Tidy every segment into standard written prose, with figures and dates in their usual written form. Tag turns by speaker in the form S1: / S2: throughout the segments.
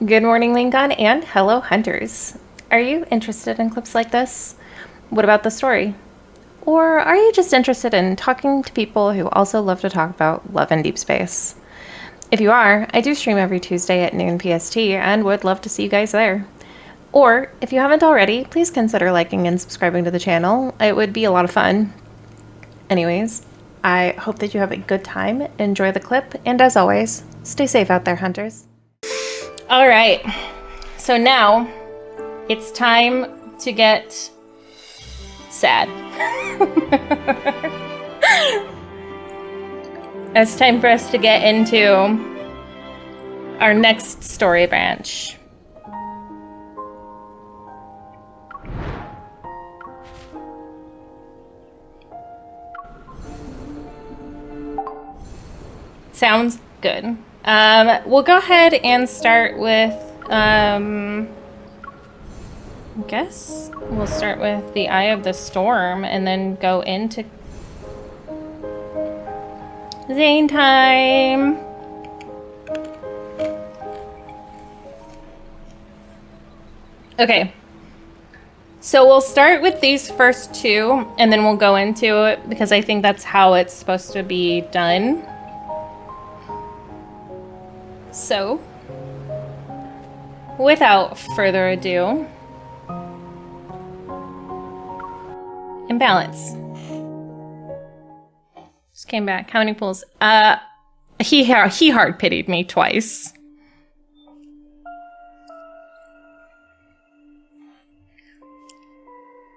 S1: Good morning, Linkon, and hello, hunters. Are you interested in clips like this? What about the story? Or are you just interested in talking to people who also love to talk about love and deep space? If you are, I do stream every Tuesday at noon PST and would love to see you guys there. Or, if you haven't already, please consider liking and subscribing to the channel. It would be a lot of fun. Anyways, I hope that you have a good time, enjoy the clip, and as always, stay safe out there, hunters. All right, so now it's time to get sad. It's time for us to get into our next story branch. Sounds good. We'll go ahead and start with, I guess we'll start with the Eye of the Storm and then go into Zayne time. Okay. So we'll start with these first two and then we'll go into it because I think that's how it's supposed to be done. So, without further ado, imbalance. Just came back. How many pulls? He hard pitied me twice.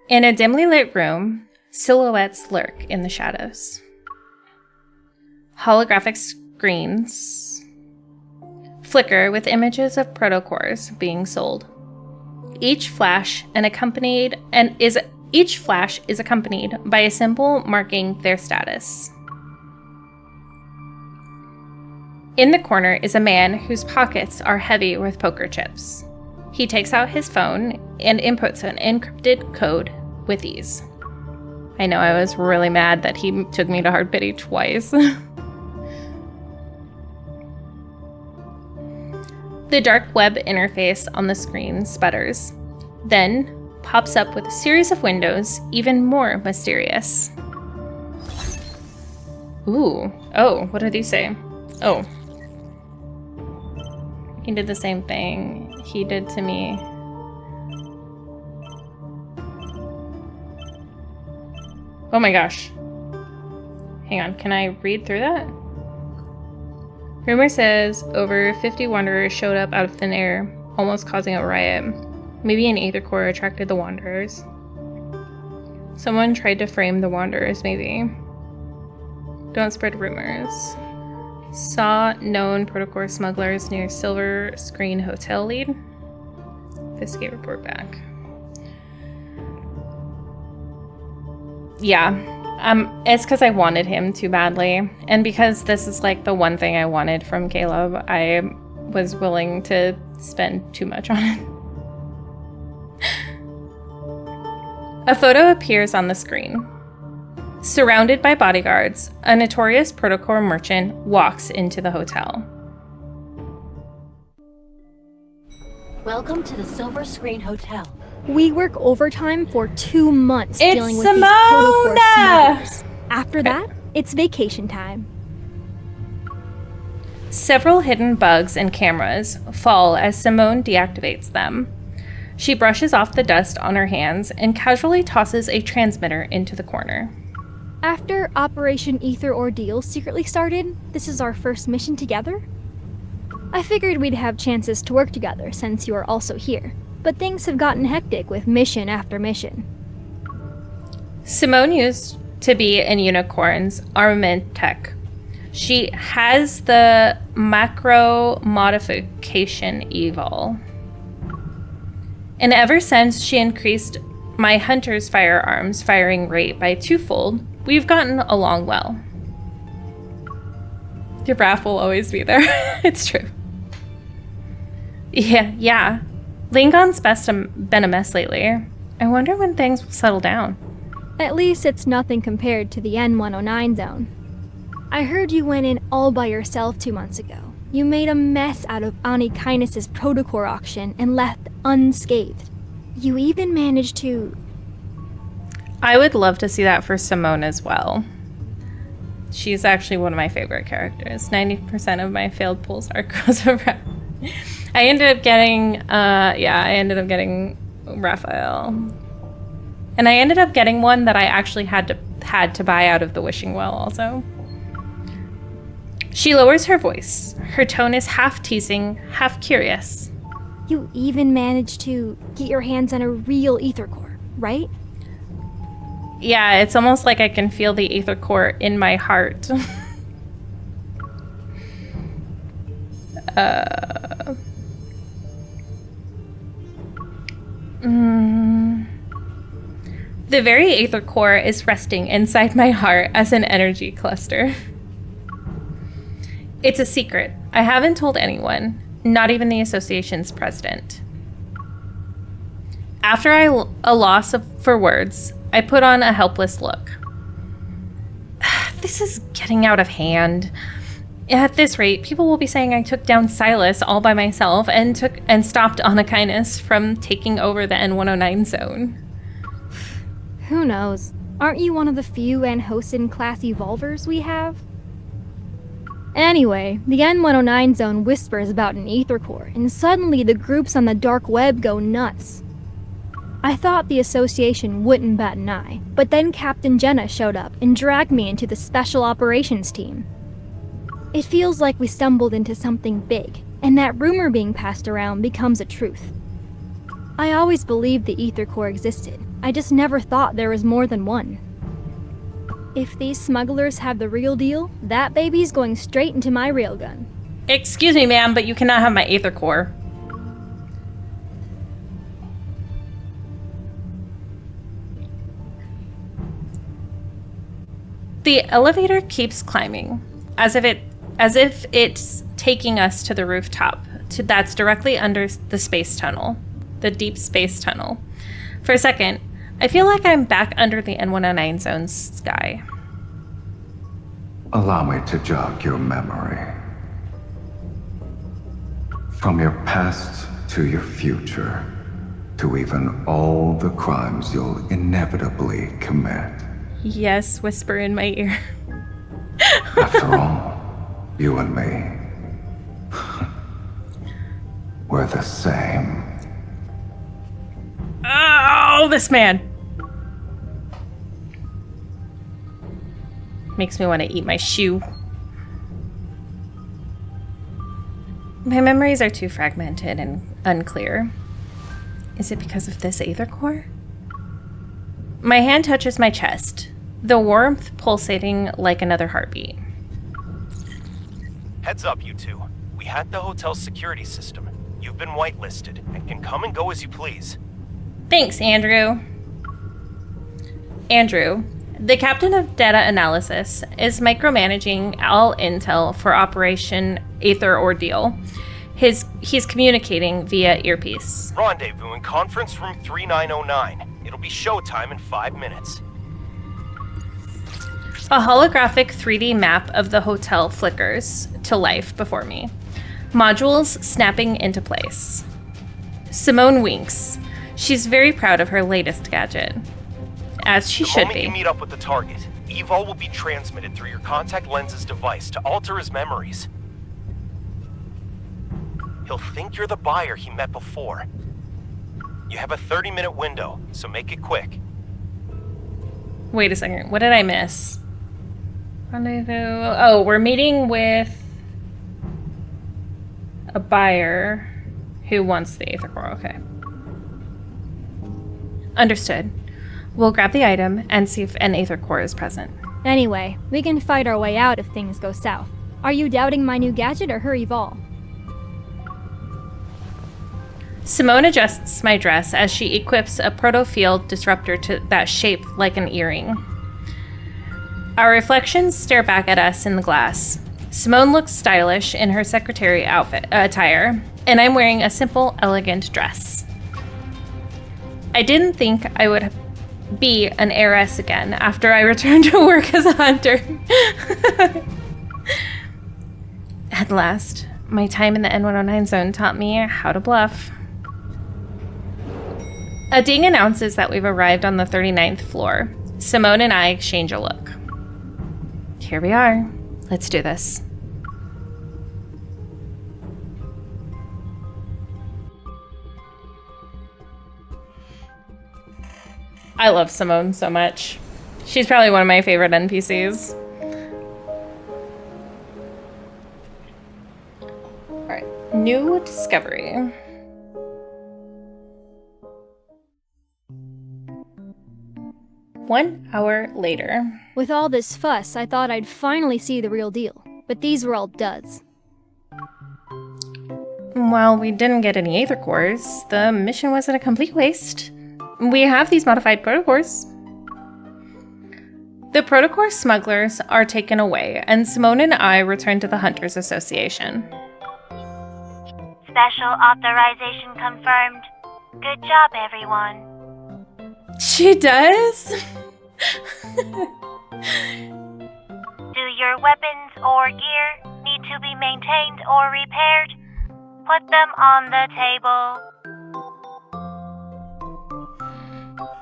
S1: In a dimly lit room, silhouettes lurk in the shadows. Holographic screens flicker with images of protocores being sold. Each flash is accompanied by a symbol marking their status. In the corner is a man whose pockets are heavy with poker chips. He takes out his phone and inputs an encrypted code with ease. I know, I was really mad that he took me to hard pity twice. The dark web interface on the screen sputters, then pops up with a series of windows even more mysterious. Ooh. Oh, what did he say? Oh. He did the same thing he did to me. Oh my gosh. Hang on, can I read through that? Rumor says over 50 wanderers showed up out of thin air, almost causing a riot. Maybe an aether core attracted the wanderers. Someone tried to frame the wanderers, maybe. Don't spread rumors. Saw known Protocore smugglers near Silver Screen Hotel lead. Investigate report back. Yeah. It's because I wanted him too badly, and because this is like the one thing I wanted from Caleb, I was willing to spend too much on it. A photo appears on the screen. Surrounded by bodyguards, a notorious Protocore merchant walks into the hotel.
S2: Welcome to the Silver Screen Hotel.
S3: We work overtime for 2 months
S1: It's
S3: dealing with
S1: Simona!
S3: these Protocore smugglers. After that, it's vacation time.
S1: Several hidden bugs and cameras fall as Simone deactivates them. She brushes off the dust on her hands and casually tosses a transmitter into the corner.
S3: After Operation Ether Ordeal secretly started, this is our first mission together. I figured we'd have chances to work together since you are also here, but things have gotten hectic with mission after mission.
S1: Simone used to be in Unicorn's armament tech. She has the macro modification evil. And ever since she increased my hunter's firearms firing rate by 2-fold, we've gotten along well. Your wrath will always be there. It's true. Yeah. Linkon's been a mess lately. I wonder when things will settle down.
S3: At least it's nothing compared to the N109 zone. I heard you went in all by yourself 2 months ago. You made a mess out of Ani Kindness's Protocore auction and left unscathed. You even managed to...
S1: I would love to see that for Simone as well. She's actually one of my favorite characters. 90% of my failed pulls are crossover. I ended up getting, Raphael. And I ended up getting one that I actually had to buy out of the wishing well also. She lowers her voice. Her tone is half teasing, half curious.
S3: You even managed to get your hands on a real ether core, right?
S1: Yeah, it's almost like I can feel the ether core in my heart. The very ether core is resting inside my heart as an energy cluster. It's a secret. I haven't told anyone, not even the association's president. After a loss for words, I put on a helpless look. This is getting out of hand. At this rate, people will be saying I took down Silas all by myself and stopped Ana Kindness from taking over the N109 zone.
S3: Who knows? Aren't you one of the few Anhosin class evolvers we have? Anyway, the N109 zone whispers about an ether core, and suddenly the groups on the dark web go nuts. I thought the association wouldn't bat an eye, but then Captain Jenna showed up and dragged me into the special operations team. It feels like we stumbled into something big, and that rumor being passed around becomes a truth. I always believed the ether core existed. I just never thought there was more than one. If these smugglers have the real deal, that baby's going straight into my railgun.
S1: Excuse me, ma'am, but you cannot have my ether core. The elevator keeps climbing, as if it's taking us to the rooftop. That's directly under the space tunnel, the deep space tunnel. For a second, I feel like I'm back under the N109 zone's sky.
S4: Allow me to jog your memory. From your past to your future, to even all the crimes you'll inevitably commit.
S1: Yes, whisper in my ear.
S4: After all, you and me, we're the same.
S1: Oh, this man! Makes me want to eat my shoe. My memories are too fragmented and unclear. Is it because of this ether core? My hand touches my chest, the warmth pulsating like another heartbeat.
S5: Heads up, you two. We hacked the hotel's security system. You've been whitelisted and can come and go as you please.
S1: Thanks, Andrew. Andrew, the captain of data analysis, is micromanaging all intel for Operation Aether Ordeal. He's communicating via earpiece.
S5: Rendezvous in conference room 3909. It'll be showtime in 5 minutes.
S1: A holographic 3D map of the hotel flickers to life before me, modules snapping into place. Simone winks. She's very proud of her latest gadget. As she should be.
S5: The moment you meet up with the target, Evol will be transmitted through your contact lenses device to alter his memories. He'll think you're the buyer he met before. You have a 30-minute window, so make it quick.
S1: Wait a second, what did I miss? Rendezvous. Oh, we're meeting with a buyer who wants the Aether Core. Okay. Understood. We'll grab the item and see if an Aether Core is present.
S3: Anyway, we can fight our way out if things go south. Are you doubting my new gadget or her Evol?
S1: Simone adjusts my dress as she equips a Protofield disruptor that's shaped like an earring. Our reflections stare back at us in the glass. Simone looks stylish in her secretary attire, and I'm wearing a simple, elegant dress. I didn't think I would be an heiress again after I returned to work as a hunter. At last, My time in the N109 zone taught me how to bluff. A ding announces that we've arrived on the 39th floor. Simone and I exchange a look. Here we are. Let's do this. I love Simone so much. She's probably one of my favorite NPCs. Alright, new discovery. One hour later.
S3: With all this fuss, I thought I'd finally see the real deal, but these were all duds.
S1: While we didn't get any Aether cores, the mission wasn't a complete waste. We have these modified protocores. The Protocore smugglers are taken away, and Simone and I return to the Hunters Association.
S6: Special authorization confirmed. Good job, everyone.
S1: She does?
S6: Do your weapons or gear need to be maintained or repaired? Put them on the table.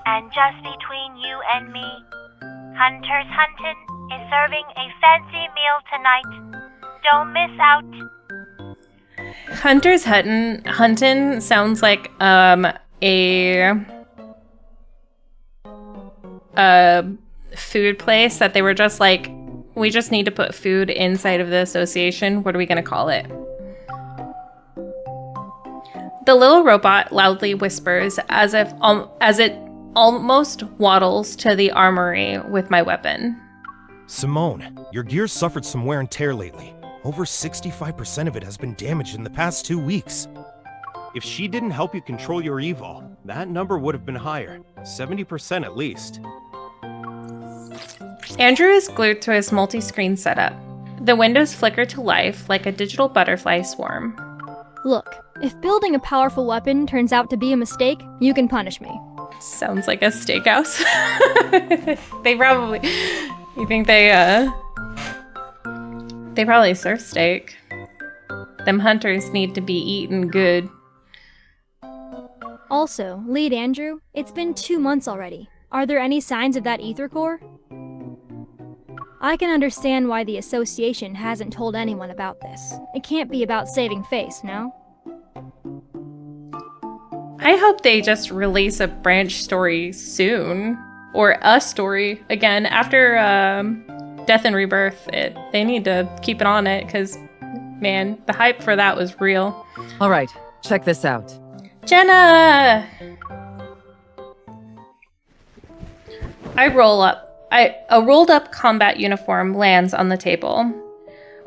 S6: And just between you and me, Hunter's Huntin is serving a fancy meal tonight. Don't miss out.
S1: Hunter's Huntin sounds like a food place that they were just like, we just need to put food inside of the association. What are we going to call it? The little robot loudly whispers as it almost waddles to the armory with my weapon.
S5: Simone, your gear's suffered some wear and tear lately. Over 65% of it has been damaged in the past 2 weeks. If she didn't help you control your evil, that number would have been higher. 70% at least.
S1: Andrew is glued to his multi-screen setup. The windows flicker to life like a digital butterfly swarm.
S3: Look, if building a powerful weapon turns out to be a mistake, you can punish me.
S1: Sounds like a steakhouse. They probably... You think they probably serve steak. Them hunters need to be eaten good.
S3: Also, Lead Andrew, it's been 2 months already. Are there any signs of that Aether core? I can understand why the association hasn't told anyone about this. It can't be about saving face, no?
S1: I hope they just release a branch story soon. Or a story again after Death and Rebirth. They need to keep it on it because, man, the hype for that was real.
S7: All right, check this out.
S1: Jenna! A rolled up combat uniform lands on the table.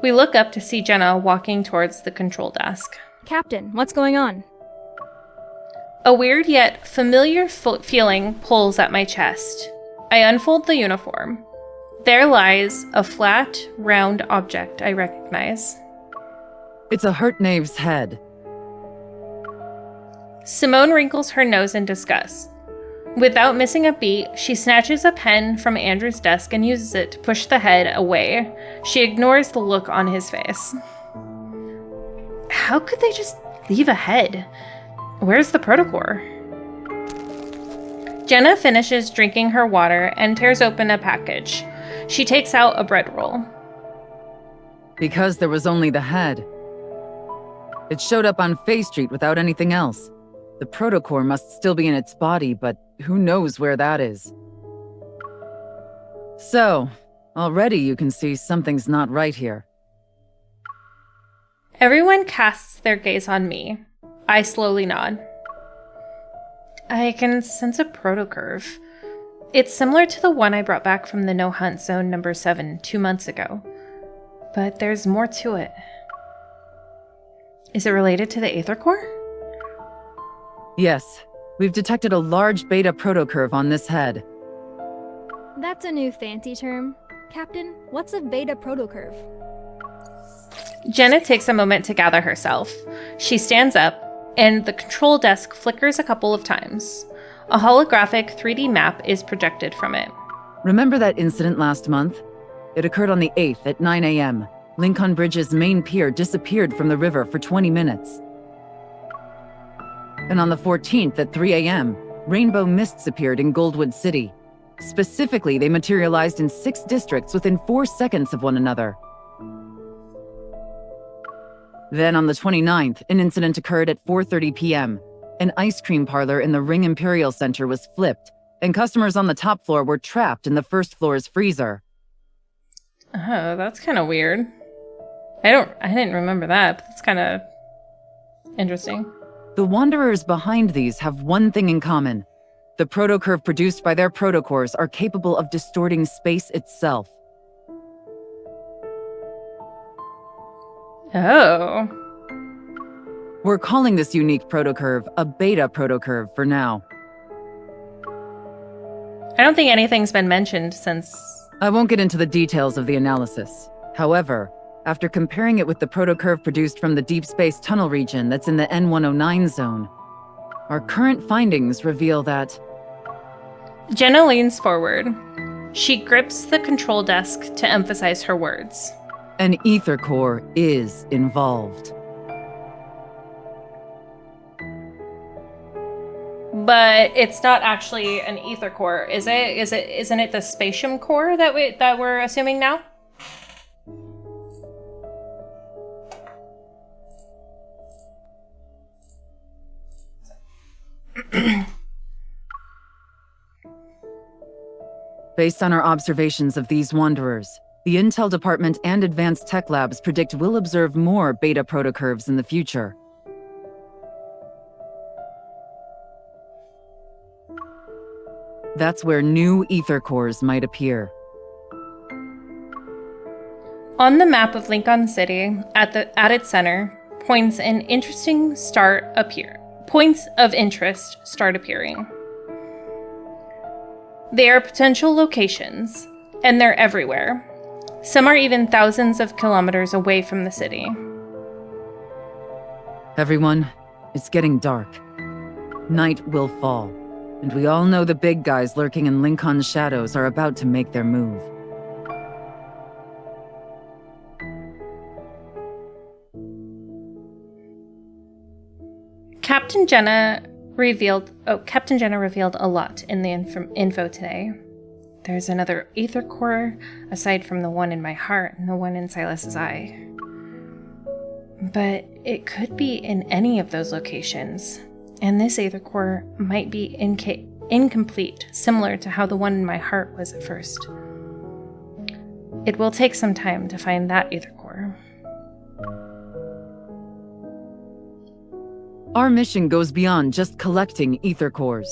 S1: We look up to see Jenna walking towards the control desk.
S3: Captain, what's going on?
S1: A weird yet familiar feeling pulls at my chest. I unfold the uniform. There lies a flat, round object I recognize.
S7: It's a hurt knave's head.
S1: Simone wrinkles her nose in disgust. Without missing a beat, she snatches a pen from Andrew's desk and uses it to push the head away. She ignores the look on his face. How could they just leave a head? Where's the Protocore? Jenna finishes drinking her water and tears open a package. She takes out a bread roll.
S7: Because there was only the head. It showed up on Faye Street without anything else. The Protocore must still be in its body, but who knows where that is. So, already you can see something's not right here.
S1: Everyone casts their gaze on me. I slowly nod. I can sense a protocurve. It's similar to the one I brought back from the no-hunt zone number 7 2 months ago. But there's more to it. Is it related to the Aether core?
S7: Yes, we've detected a large beta protocurve on this head.
S3: That's a new fancy term. Captain, what's a beta protocurve?
S1: Jenna takes a moment to gather herself. She stands up, and the control desk flickers a couple of times. A holographic 3D map is projected from it.
S7: Remember that incident last month? It occurred on the 8th at 9 a.m. Linkon Bridge's main pier disappeared from the river for 20 minutes. And on the 14th at 3 a.m., rainbow mists appeared in Goldwood City. Specifically, they materialized in 6 districts within 4 seconds of one another. Then on the 29th, an incident occurred at 4:30 p.m. An ice cream parlor in the Ring Imperial Center was flipped, and customers on the top floor were trapped in the first floor's freezer.
S1: Oh, that's kind of weird. I didn't remember that, but that's kind of interesting.
S7: The Wanderers behind these have one thing in common. The protocurve produced by their protocores are capable of distorting space itself.
S1: Oh.
S7: We're calling this unique protocurve a beta protocurve for now.
S1: I don't think anything's been mentioned since...
S7: I won't get into the details of the analysis. However, after comparing it with the protocurve produced from the Deepspace tunnel region that's in the N109 zone, our current findings reveal that...
S1: Jenna leans forward. She grips the control desk to emphasize her words.
S7: An ether core is involved.
S1: But it's not actually an ether core, is it? Isn't it the spatium core that we're assuming now?
S7: Based on our observations of these wanderers, the Intel Department and Advanced Tech Labs predict we'll observe more beta protocurves in the future. That's where new ether cores might appear.
S1: On the map of Linkon City, at its center, points of interest start appearing. They are potential locations, and they're everywhere. Some are even thousands of kilometers away from the city.
S7: Everyone, it's getting dark. Night will fall, and we all know the big guys lurking in Linkon's shadows are about to make their move.
S1: Captain Jenna revealed a lot in the info today. There's another ether core, aside from the one in my heart and the one in Silas's eye. But it could be in any of those locations, and this ether core might be incomplete, similar to how the one in my heart was at first. It will take some time to find that ether core.
S7: Our mission goes beyond just collecting ether cores.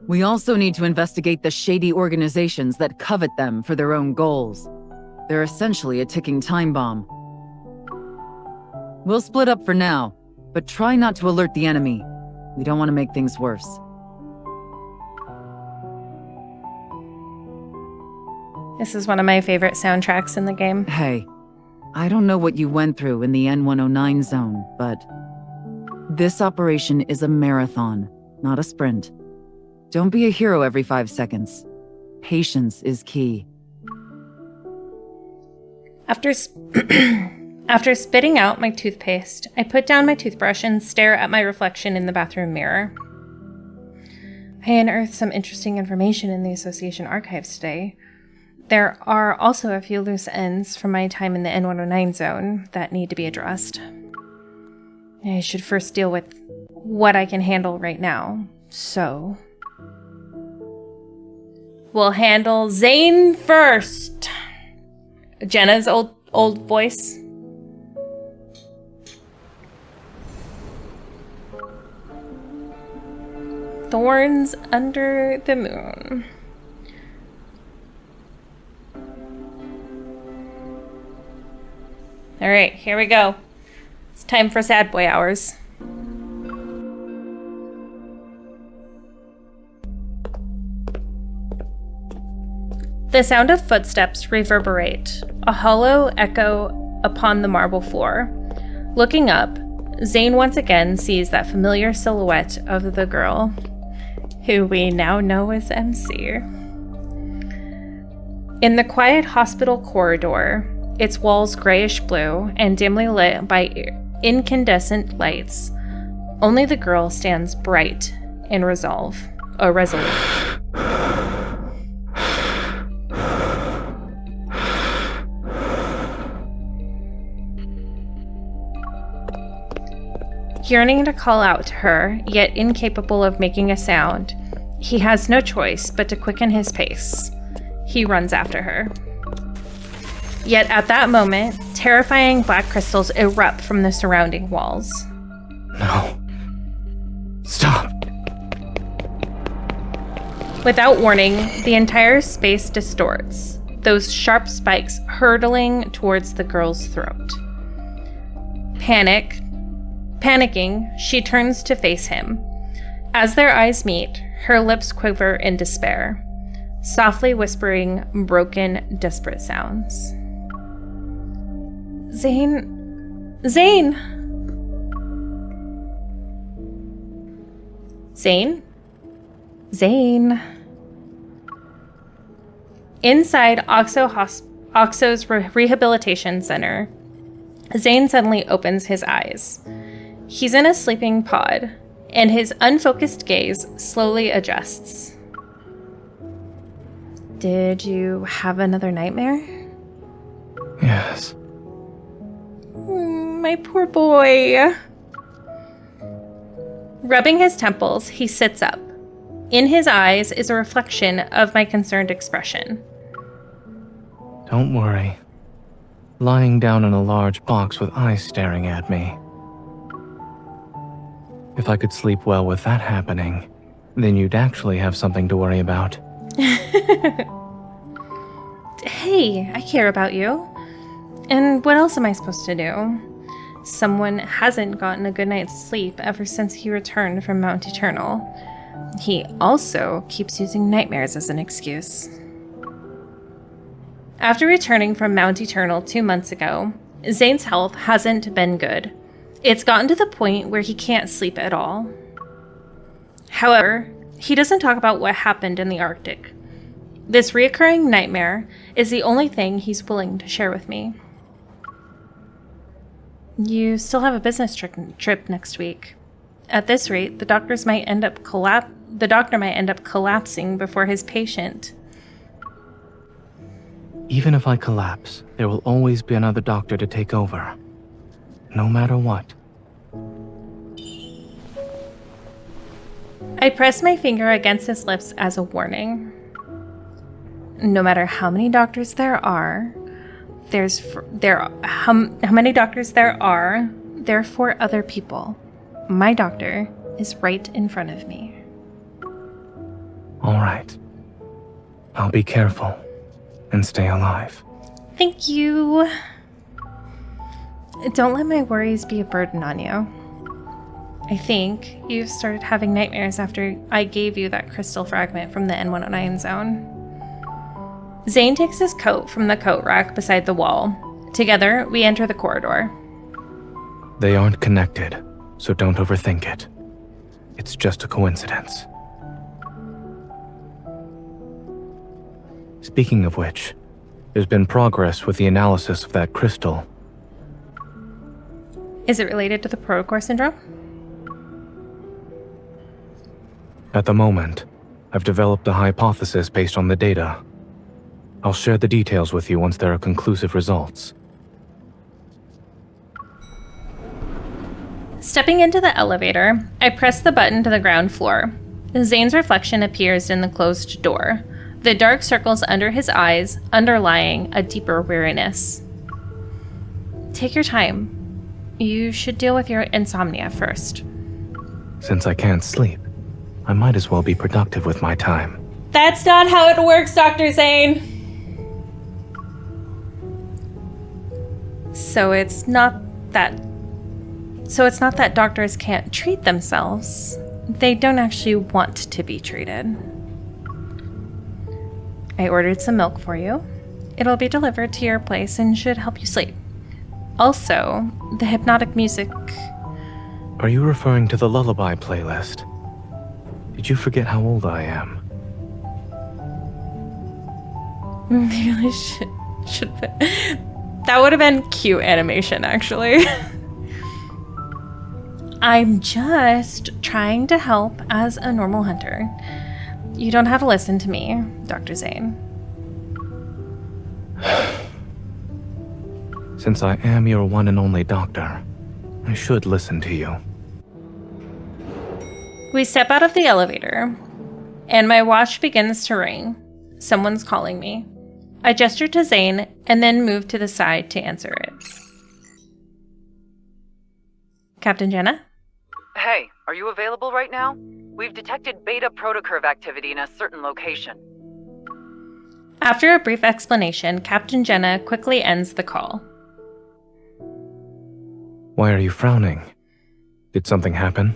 S7: We also need to investigate the shady organizations that covet them for their own goals. They're essentially a ticking time bomb. We'll split up for now, but try not to alert the enemy. We don't want to make things worse.
S1: This is one of my favorite soundtracks in the game.
S7: Hey, I don't know what you went through in the N109 zone, but this operation is a marathon, not a sprint. Don't be a hero every 5 seconds. Patience is key.
S1: After spitting out my toothpaste, I put down my toothbrush and stare at my reflection in the bathroom mirror. I unearthed some interesting information in the Association archives today. There are also a few loose ends from my time in the N109 zone that need to be addressed. I should first deal with what I can handle right now, so... we'll handle Zayne first. Jenna's old voice. Thorns Under the Moon. All right, here we go. It's time for sad boy hours. The sound of footsteps reverberate, a hollow echo upon the marble floor. Looking up, Zayne once again sees that familiar silhouette of the girl, who we now know as MC. In the quiet hospital corridor, its walls grayish blue and dimly lit by incandescent lights. Only the girl stands bright and resolute. Yearning to call out to her, yet incapable of making a sound, he has no choice but to quicken his pace. He runs after her. Yet at that moment, terrifying black crystals erupt from the surrounding walls.
S8: No. Stop.
S1: Without warning, the entire space distorts, those sharp spikes hurtling towards the girl's throat. Panicking, she turns to face him. As their eyes meet, her lips quiver in despair, softly whispering broken, desperate sounds. Zayne. Zayne! Zayne? Zayne. Inside Oxo's rehabilitation center, Zayne suddenly opens his eyes. He's in a sleeping pod, and his unfocused gaze slowly adjusts. Did you have another nightmare?
S8: Yes.
S1: My poor boy. Rubbing his temples, he sits up. In his eyes is a reflection of my concerned expression.
S8: Don't worry. Lying down in a large box with eyes staring at me. If I could sleep well with that happening, then you'd actually have something to worry about.
S1: Hey, I care about you. And what else am I supposed to do? Someone hasn't gotten a good night's sleep ever since he returned from Mount Eternal. He also keeps using nightmares as an excuse. After returning from Mount Eternal 2 months ago, Zayne's health hasn't been good. It's gotten to the point where he can't sleep at all. However, he doesn't talk about what happened in the Arctic. This reoccurring nightmare is the only thing he's willing to share with me. You still have a business trip next week. At this rate, the doctor might end up collapsing before his patient.
S8: Even if I collapse, there will always be another doctor to take over. No matter what.
S1: I press my finger against his lips as a warning. No matter how many doctors there are, there are 4 other people. My doctor is right in front of me.
S8: All right. I'll be careful and stay alive.
S1: Thank you. Don't let my worries be a burden on you. I think you started having nightmares after I gave you that crystal fragment from the N109 zone. Zayne takes his coat from the coat rack beside the wall. Together, we enter the corridor.
S8: They aren't connected, so don't overthink it. It's just a coincidence. Speaking of which, there's been progress with the analysis of that crystal.
S1: Is it related to the Protocore Syndrome?
S8: At the moment, I've developed a hypothesis based on the data. I'll share the details with you once there are conclusive results.
S1: Stepping into the elevator, I press the button to the ground floor. Zayne's reflection appears in the closed door, the dark circles under his eyes underlying a deeper weariness. Take your time. You should deal with your insomnia first.
S8: Since I can't sleep, I might as well be productive with my time.
S1: That's not how it works, Dr. Zayne! So it's not that doctors can't treat themselves. They don't actually want to be treated. I ordered some milk for you. It'll be delivered to your place and should help you sleep. Also, the hypnotic music...
S8: Are you referring to the lullaby playlist? Did you forget how old I am?
S1: Maybe I should That would have been cute animation, actually. I'm just trying to help as a normal hunter. You don't have to listen to me, Dr. Zayne.
S8: Since I am your one and only doctor, I should listen to you.
S1: We step out of the elevator, and my watch begins to ring. Someone's calling me. I gesture to Zayne and then move to the side to answer it. Captain Jenna?
S7: Hey, are you available right now? We've detected beta protocurve activity in a certain location.
S1: After a brief explanation, Captain Jenna quickly ends the call.
S8: Why are you frowning? Did something happen?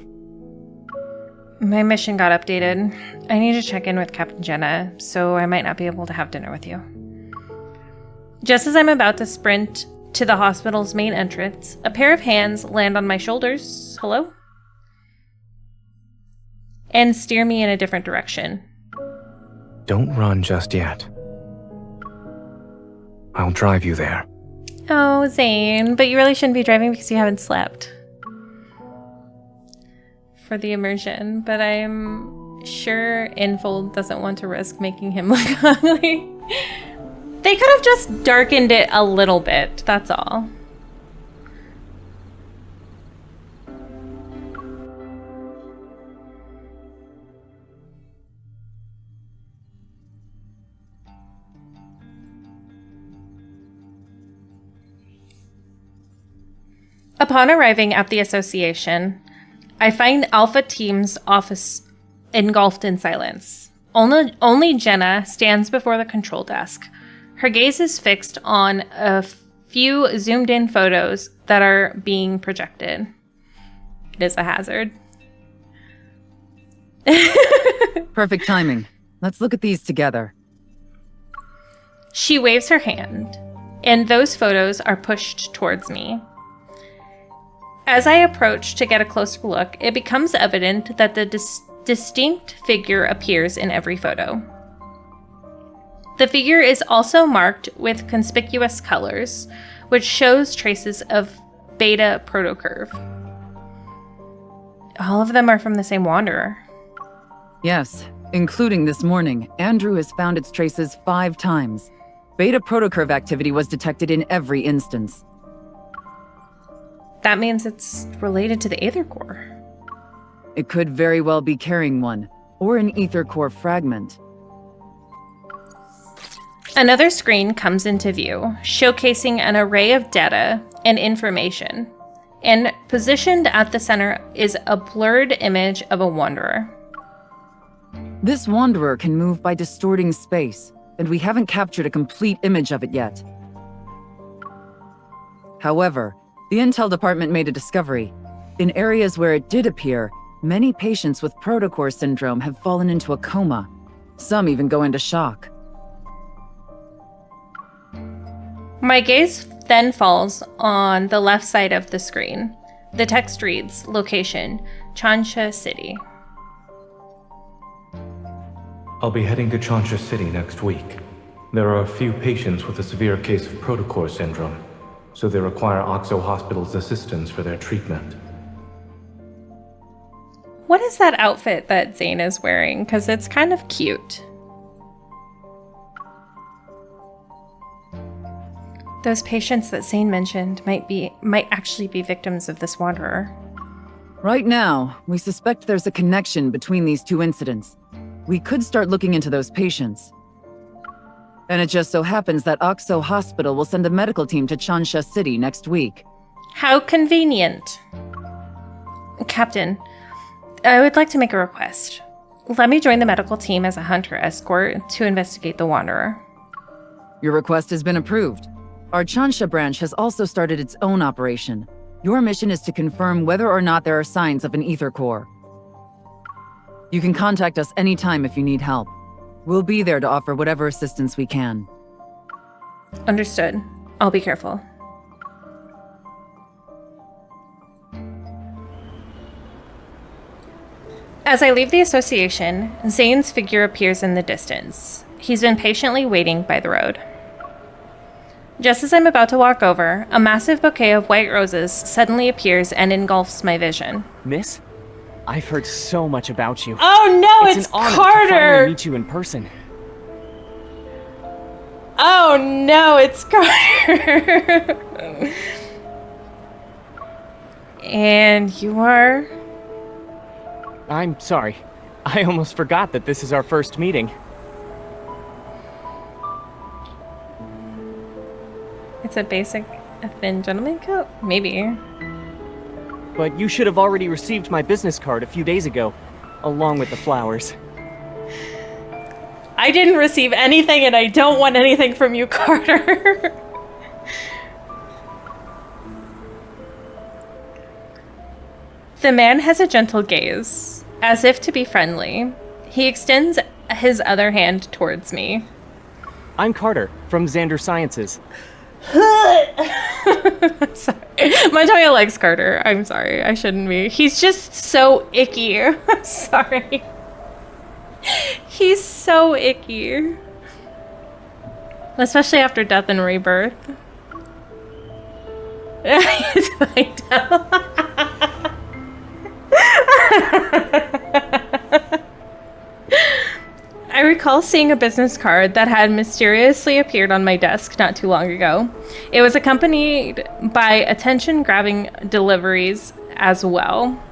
S1: My mission got updated. I need to check in with Captain Jenna, so I might not be able to have dinner with you. Just as I'm about to sprint to the hospital's main entrance, a pair of hands land on my shoulders, hello? And steer me in a different direction.
S8: Don't run just yet. I'll drive you there.
S1: Oh, Zayne, but you really shouldn't be driving because you haven't slept. For the immersion, but I'm sure Infold doesn't want to risk making him look ugly. They could have just darkened it a little bit, that's all. Upon arriving at the association, I find Alpha Team's office engulfed in silence. Only Jenna stands before the control desk. Her gaze is fixed on a few zoomed-in photos that are being projected. It is a hazard.
S7: Perfect timing. Let's look at these together.
S1: She waves her hand, and those photos are pushed towards me. As I approach to get a closer look, it becomes evident that the distinct figure appears in every photo. The figure is also marked with conspicuous colors, which shows traces of beta protocurve. All of them are from the same Wanderer.
S7: Yes, including this morning. Andrew has found its traces 5 times. Beta protocurve activity was detected in every instance.
S1: That means it's related to the Aether Core.
S7: It could very well be carrying one, or an Aether Core fragment.
S1: Another screen comes into view, showcasing an array of data and information, and positioned at the center is a blurred image of a Wanderer.
S7: This Wanderer can move by distorting space, and we haven't captured a complete image of it yet. However, the Intel department made a discovery. In areas where it did appear, many patients with Protocore Syndrome have fallen into a coma. Some even go into shock.
S1: My gaze then falls on the left side of the screen. The text reads, location, Chansia City.
S8: I'll be heading to Chansia City next week. There are a few patients with a severe case of Protocore Syndrome, so they require Oxo Hospital's assistance for their treatment.
S1: What is that outfit that Zayne is wearing? Because it's kind of cute. Those patients that Zayne mentioned might actually be victims of this Wanderer.
S7: Right now, we suspect there's a connection between these 2 incidents. We could start looking into those patients. And it just so happens that Oxo Hospital will send a medical team to Chansia City next week.
S1: How convenient. Captain, I would like to make a request. Let me join the medical team as a hunter escort to investigate the Wanderer.
S7: Your request has been approved. Our Chansia branch has also started its own operation. Your mission is to confirm whether or not there are signs of an Aether Core. You can contact us anytime if you need help. We'll be there to offer whatever assistance we can.
S1: Understood. I'll be careful. As I leave the association, Zayne's figure appears in the distance. He's been patiently waiting by the road. Just as I'm about to walk over, a massive bouquet of white roses suddenly appears and engulfs my vision.
S9: Miss, I've heard so much about you.
S1: Oh no, it's
S9: an honor
S1: Carter!
S9: to finally meet you in person.
S1: Oh no, it's Carter! And you are?
S9: I'm sorry. I almost forgot that this is our first meeting.
S1: It's a basic, a thin gentleman coat? Maybe.
S9: But you should have already received my business card a few days ago, along with the flowers.
S1: I didn't receive anything and I don't want anything from you, Carter. The man has a gentle gaze, as if to be friendly. He extends his other hand towards me.
S9: I'm Carter, from Xander Sciences.
S1: I'm sorry. Montoya likes Carter. I'm sorry. I shouldn't be. He's just so icky. I'm sorry. He's so icky. Especially after death and rebirth. It's fine. I recall seeing a business card that had mysteriously appeared on my desk not too long ago. It was accompanied by attention-grabbing deliveries as well.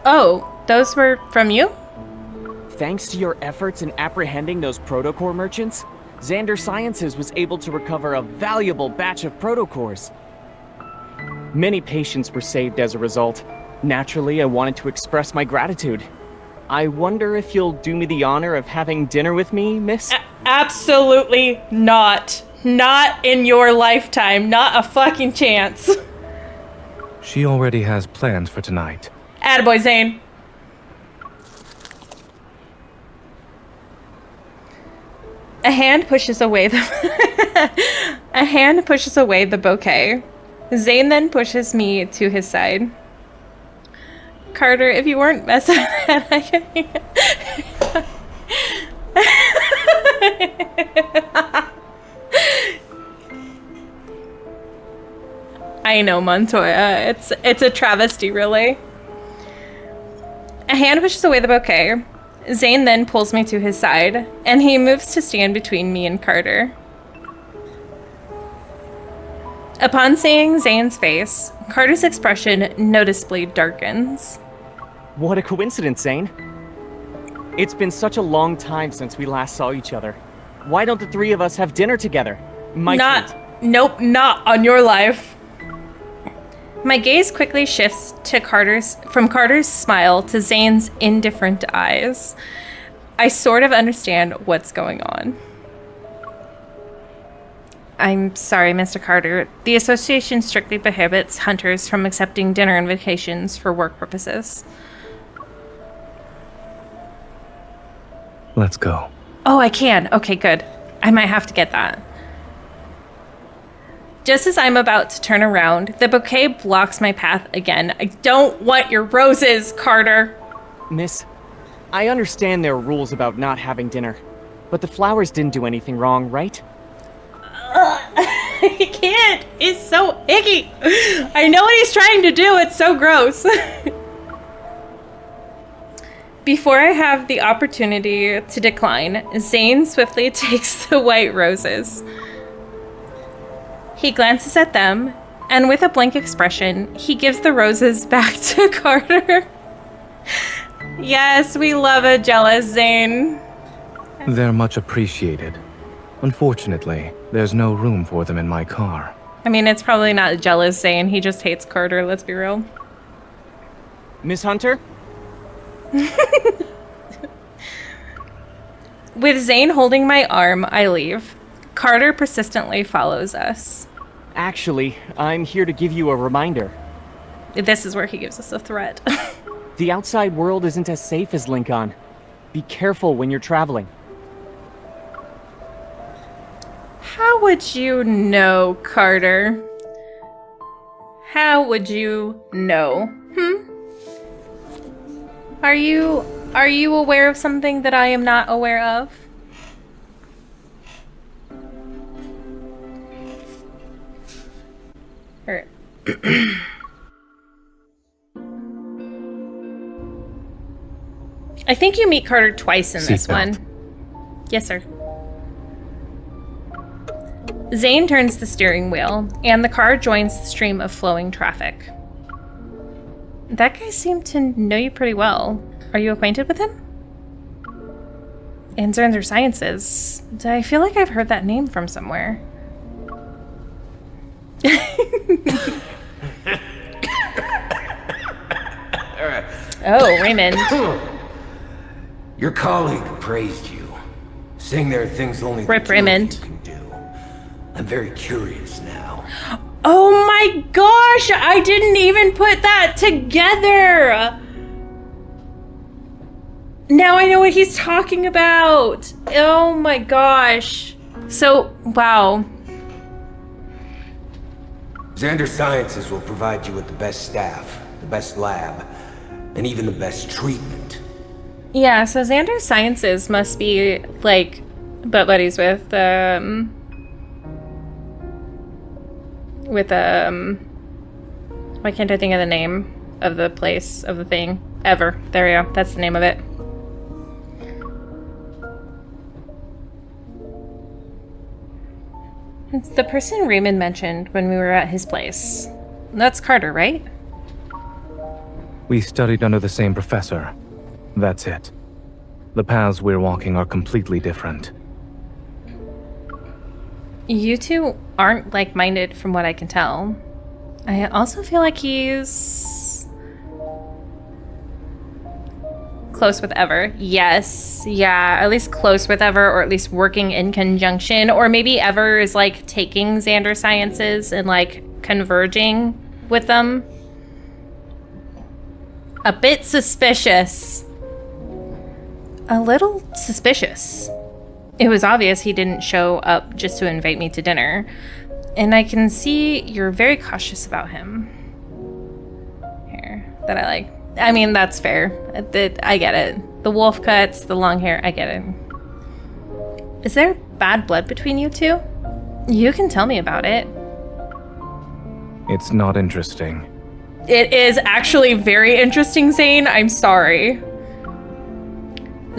S1: Oh, those were from you?
S9: Thanks to your efforts in apprehending those Protocore merchants, Xander Sciences was able to recover a valuable batch of Protocores. Many patients were saved as a result. Naturally, I wanted to express my gratitude. I wonder if you'll do me the honor of having dinner with me, miss?
S1: Absolutely not. Not in your lifetime. Not a fucking chance.
S8: She already has plans for tonight.
S1: Attaboy, Zayne. A hand pushes away the bouquet. Zayne then pushes me to his side. Carter, if you weren't messing with that, I know, Montoya. It's a travesty, really. A hand pushes away the bouquet. Zayne then pulls me to his side, and he moves to stand between me and Carter. Upon seeing Zayne's face, Carter's expression noticeably darkens.
S9: What a coincidence, Zayne. It's been such a long time since we last saw each other. Why don't the three of us have dinner together?
S1: Nope, not on your life. My gaze quickly shifts to from Carter's smile to Zayne's indifferent eyes. I sort of understand what's going on. I'm sorry, Mr. Carter. The association strictly prohibits hunters from accepting dinner invitations for work purposes.
S8: Let's go.
S1: Oh, I can. Okay, good. I might have to get that. Just as I'm about to turn around, the bouquet blocks my path again. I don't want your roses, Carter.
S9: Miss, I understand there are rules about not having dinner, but the flowers didn't do anything wrong, right?
S1: I can't. It's so icky. I know what he's trying to do. It's so gross. Before I have the opportunity to decline, Zayne swiftly takes the white roses. He glances at them, and with a blank expression, he gives the roses back to Carter. Yes, we love a jealous Zayne.
S8: They're much appreciated. Unfortunately, there's no room for them in my car.
S1: I mean, it's probably not jealous Zayne. He just hates Carter, let's be real.
S9: Miss Hunter?
S1: With Zayne holding my arm, I leave. Carter persistently follows us.
S9: Actually, I'm here to give you a reminder.
S1: This is where he gives us a threat.
S9: The outside world isn't as safe as Linkon. Be careful when you're traveling.
S1: How would you know, Carter? How would you know? Are you aware of something that I am not aware of? I think you meet Carter twice in this
S8: Seatbelt.
S1: one. Yes, sir. Zayne turns the steering wheel, and the car joins the stream of flowing traffic. That guy seemed to know you pretty well. Are you acquainted with him? Answer Sciences. I feel like I've heard that name from somewhere. Oh, Raymond.
S10: Your colleague praised you, saying there are things only the
S1: Rip
S10: two of
S1: Raymond.
S10: you can do. I'm very curious now.
S1: Oh my gosh! I didn't even put that together! Now I know what he's talking about! Oh my gosh. So, wow.
S10: Xander Sciences will provide you with the best staff, the best lab, and even the best treatment.
S1: Yeah, so Xander Sciences must be, like, butt buddies with, why can't I think of the name of the place, of the thing? Ever. There we go. That's the name of it. It's the person Raymond mentioned when we were at his place. That's Carter, right?
S8: We studied under the same professor. That's it. The paths we're walking are completely different.
S1: You two aren't like-minded from what I can tell. I also feel like he's close with Ever. Yes, yeah, at least close with Ever, or at least working in conjunction. Or maybe Ever is like taking Xander Sciences and like converging with them. A bit suspicious. A little suspicious. It was obvious he didn't show up just to invite me to dinner. And I can see you're very cautious about him. Here, that I like. I mean, that's fair. I get it. The wolf cuts, the long hair, I get it. Is there bad blood between you two? You can tell me about it.
S8: It's not interesting.
S1: It is actually very interesting, Zayne. I'm sorry.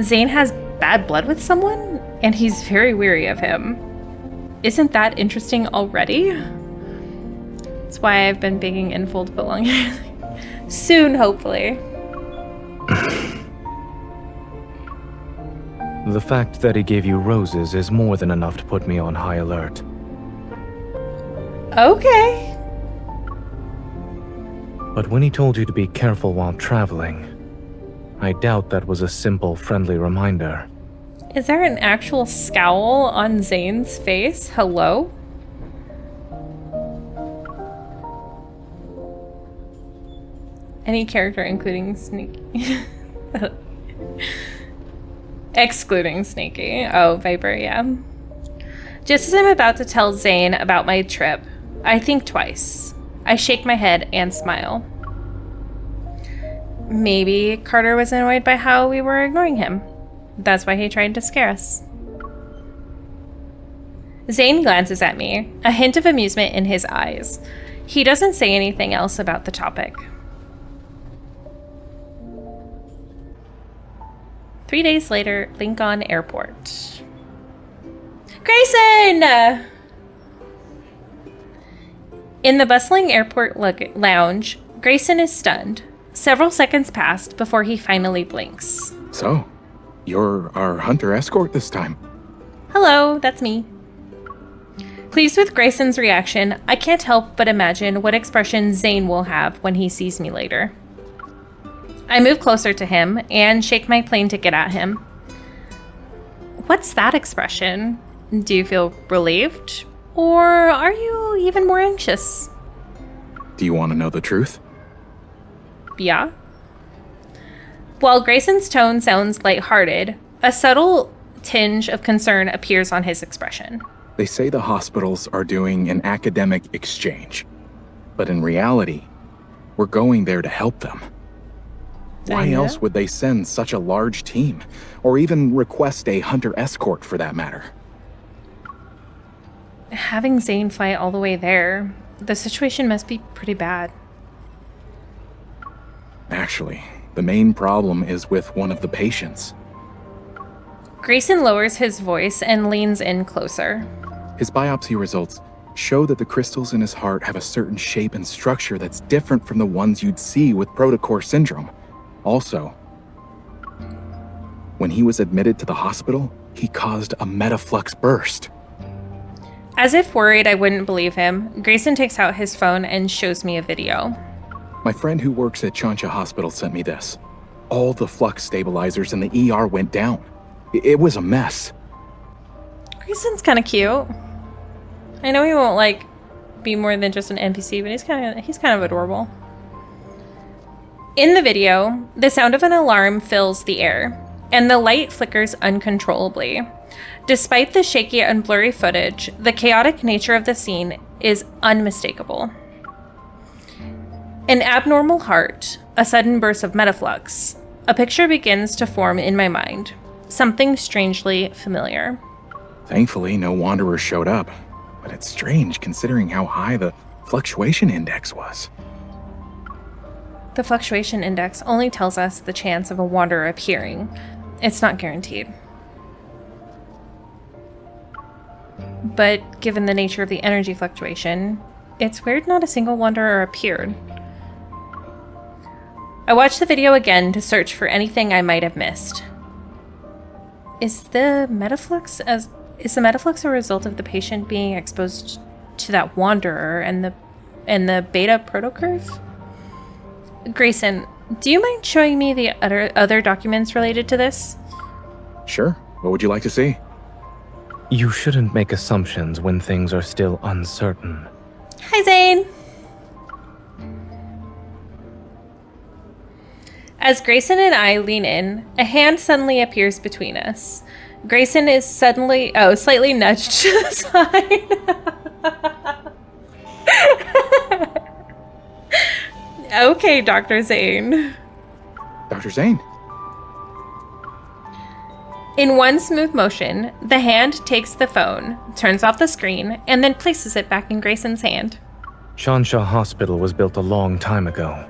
S1: Zayne has bad blood with someone, and he's very weary of him. Isn't that interesting already? That's why I've been begging Inful to put long hair. Soon, hopefully.
S8: The fact that he gave you roses is more than enough to put me on high alert.
S1: Okay.
S8: But when he told you to be careful while traveling, I doubt that was a simple, friendly reminder.
S1: Is there an actual scowl on Zayne's face? Hello? Any character including Sneaky. Excluding Sneaky. Oh, Viper, yeah. Just as I'm about to tell Zayne about my trip, I think twice. I shake my head and smile. Maybe Carter was annoyed by how we were ignoring him. That's why he tried to scare us. Zayne glances at me, a hint of amusement in his eyes. He doesn't say anything else about the topic. 3 days later, Linkon Airport. Grayson! In the bustling airport lounge, Grayson is stunned. Several seconds passed before he finally blinks.
S11: So, you're our hunter escort this time.
S1: Hello, that's me. Pleased with Grayson's reaction, I can't help but imagine what expression Zayne will have when he sees me later. I move closer to him and shake my plane ticket at him. What's that expression? Do you feel relieved? Or are you even more anxious?
S11: Do you want to know the truth?
S1: Yeah. While Grayson's tone sounds lighthearted, a subtle tinge of concern appears on his expression.
S11: They say the hospitals are doing an academic exchange. But in reality, we're going there to help them. Why else would they send such a large team? Or even request a hunter escort for that matter?
S1: Having Zayne fly all the way there, The situation must be pretty bad.
S11: Actually, the main problem is with one of the patients.
S1: Grayson lowers his voice and leans in closer.
S11: His biopsy results show that the crystals in his heart have a certain shape and structure that's different from the ones you'd see with Protocore Syndrome. Also, when he was admitted to the hospital, he caused a Metaflux burst.
S1: As if worried I wouldn't believe him, Grayson takes out his phone and shows me a video.
S11: My friend who works at Chansia Hospital sent me this. All the flux stabilizers in the ER went down. It was a mess.
S1: Grayson's kind of cute. I know he won't, like, be more than just an NPC, but he's kind of adorable. In the video, the sound of an alarm fills the air, and the light flickers uncontrollably. Despite the shaky and blurry footage, the chaotic nature of the scene is unmistakable. An abnormal heart, a sudden burst of Metaflux. A picture begins to form in my mind. Something strangely familiar.
S11: Thankfully, no wanderers showed up, but it's strange considering how high the fluctuation index was.
S1: The fluctuation index only tells us the chance of a wanderer appearing. It's not guaranteed. But given the nature of the energy fluctuation, it's weird not a single wanderer appeared. I watched the video again to search for anything I might have missed. Is the Metaflux a result of the patient being exposed to that wanderer and the beta protocurve? Grayson, do you mind showing me the other documents related to this?
S11: Sure. What would you like to see?
S8: You shouldn't make assumptions when things are still uncertain.
S1: Hi, Zayne! As Grayson and I lean in, a hand suddenly appears between us. Grayson is slightly nudged to the side. Okay, Dr. Zayne.
S11: Dr. Zayne?
S1: In one smooth motion, the hand takes the phone, turns off the screen, and then places it back in Grayson's hand.
S8: Chansia Hospital was built a long time ago.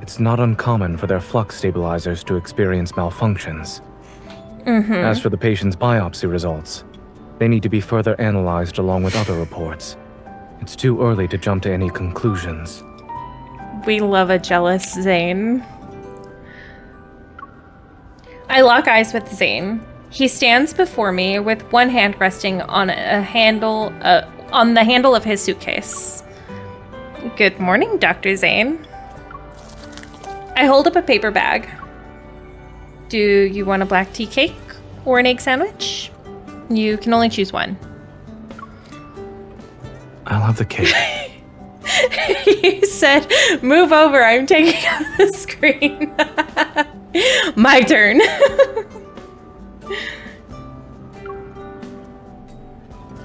S8: It's not uncommon for their flux stabilizers to experience malfunctions. As for the patient's biopsy results, they need to be further analyzed along with other reports. It's too early to jump to any conclusions.
S1: We love a jealous Zayne. I lock eyes with Zayne. He stands before me with one hand resting on the handle of his suitcase. Good morning, Dr. Zayne. I hold up a paper bag. Do you want a black tea cake or an egg sandwich? You can only choose one.
S8: I'll have the cake.
S1: You said, move over, I'm taking out the screen. My turn.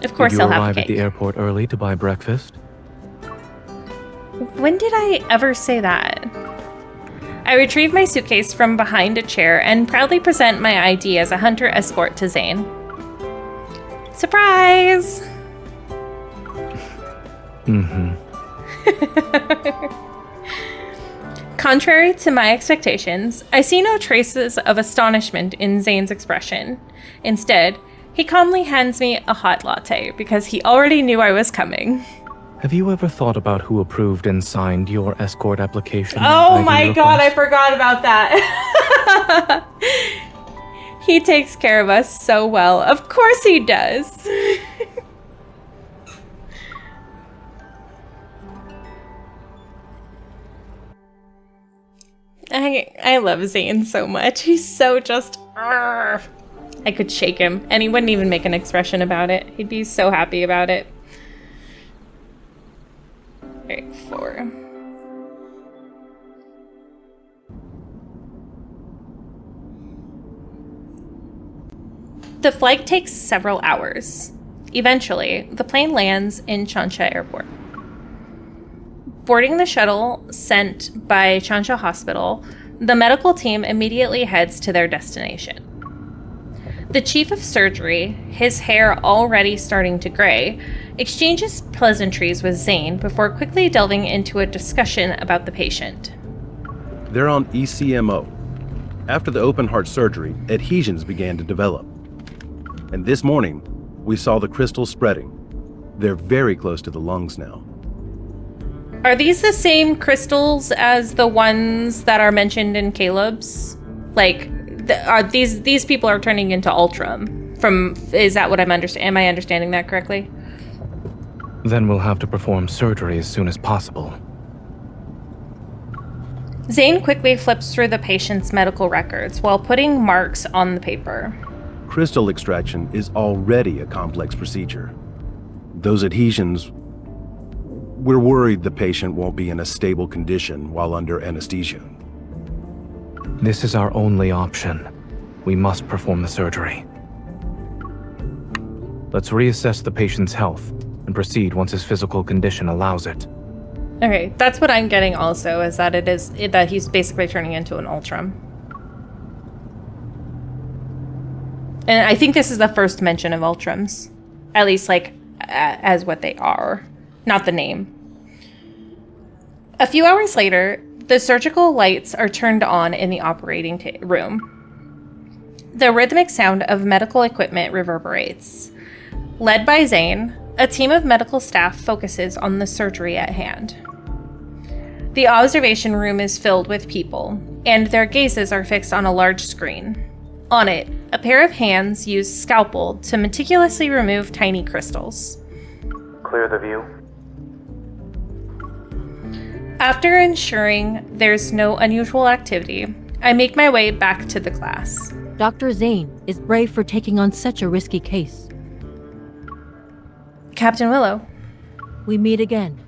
S1: Of course
S8: Did you
S1: I'll have
S8: arrive
S1: cake.
S8: at the airport early to buy breakfast?
S1: When did I ever say that? I retrieve my suitcase from behind a chair and proudly present my ID as a hunter escort to Zayne. Surprise! Contrary to my expectations, I see no traces of astonishment in Zayne's expression. Instead, he calmly hands me a hot latte because he already knew I was coming.
S8: Have you ever thought about who approved and signed your escort application?
S1: Oh my god, I forgot about that. He takes care of us so well. Of course he does. I love Zayne so much. He's so just... I could shake him, and he wouldn't even make an expression about it. He'd be so happy about it. Alright, 4. The flight takes several hours. Eventually, the plane lands in Chansia Airport. Boarding the shuttle sent by Chansia Hospital, the medical team immediately heads to their destination. The chief of surgery, his hair already starting to gray, exchanges pleasantries with Zayne before quickly delving into a discussion about the patient.
S12: They're on ECMO. After the open heart surgery, adhesions began to develop. And this morning, we saw the crystals spreading. They're very close to the lungs now.
S1: Are these the same crystals as the ones that are mentioned in Caleb's? Like, are these people are turning into Ultram? Is that what I'm understanding? Am I understanding that correctly?
S8: Then we'll have to perform surgery as soon as possible.
S1: Zayne quickly flips through the patient's medical records while putting marks on the paper.
S12: Crystal extraction is already a complex procedure. Those adhesions, we're worried the patient won't be in a stable condition while under anesthesia.
S8: This is our only option. We must perform the surgery. Let's reassess the patient's health and proceed once his physical condition allows it.
S1: Okay, that's what I'm getting also, is that that he's basically turning into an Ultram. And I think this is the first mention of Ultrams. At least, like, as what they are. Not the name. A few hours later, the surgical lights are turned on in the operating room. The rhythmic sound of medical equipment reverberates. Led by Zayne, a team of medical staff focuses on the surgery at hand. The observation room is filled with people, and their gazes are fixed on a large screen. On it, a pair of hands use scalpel to meticulously remove tiny crystals.
S13: Clear the view.
S1: After ensuring there's no unusual activity, I make my way back to the class.
S2: Dr. Zayne is brave for taking on such a risky case.
S1: Captain Willow.
S2: We meet again.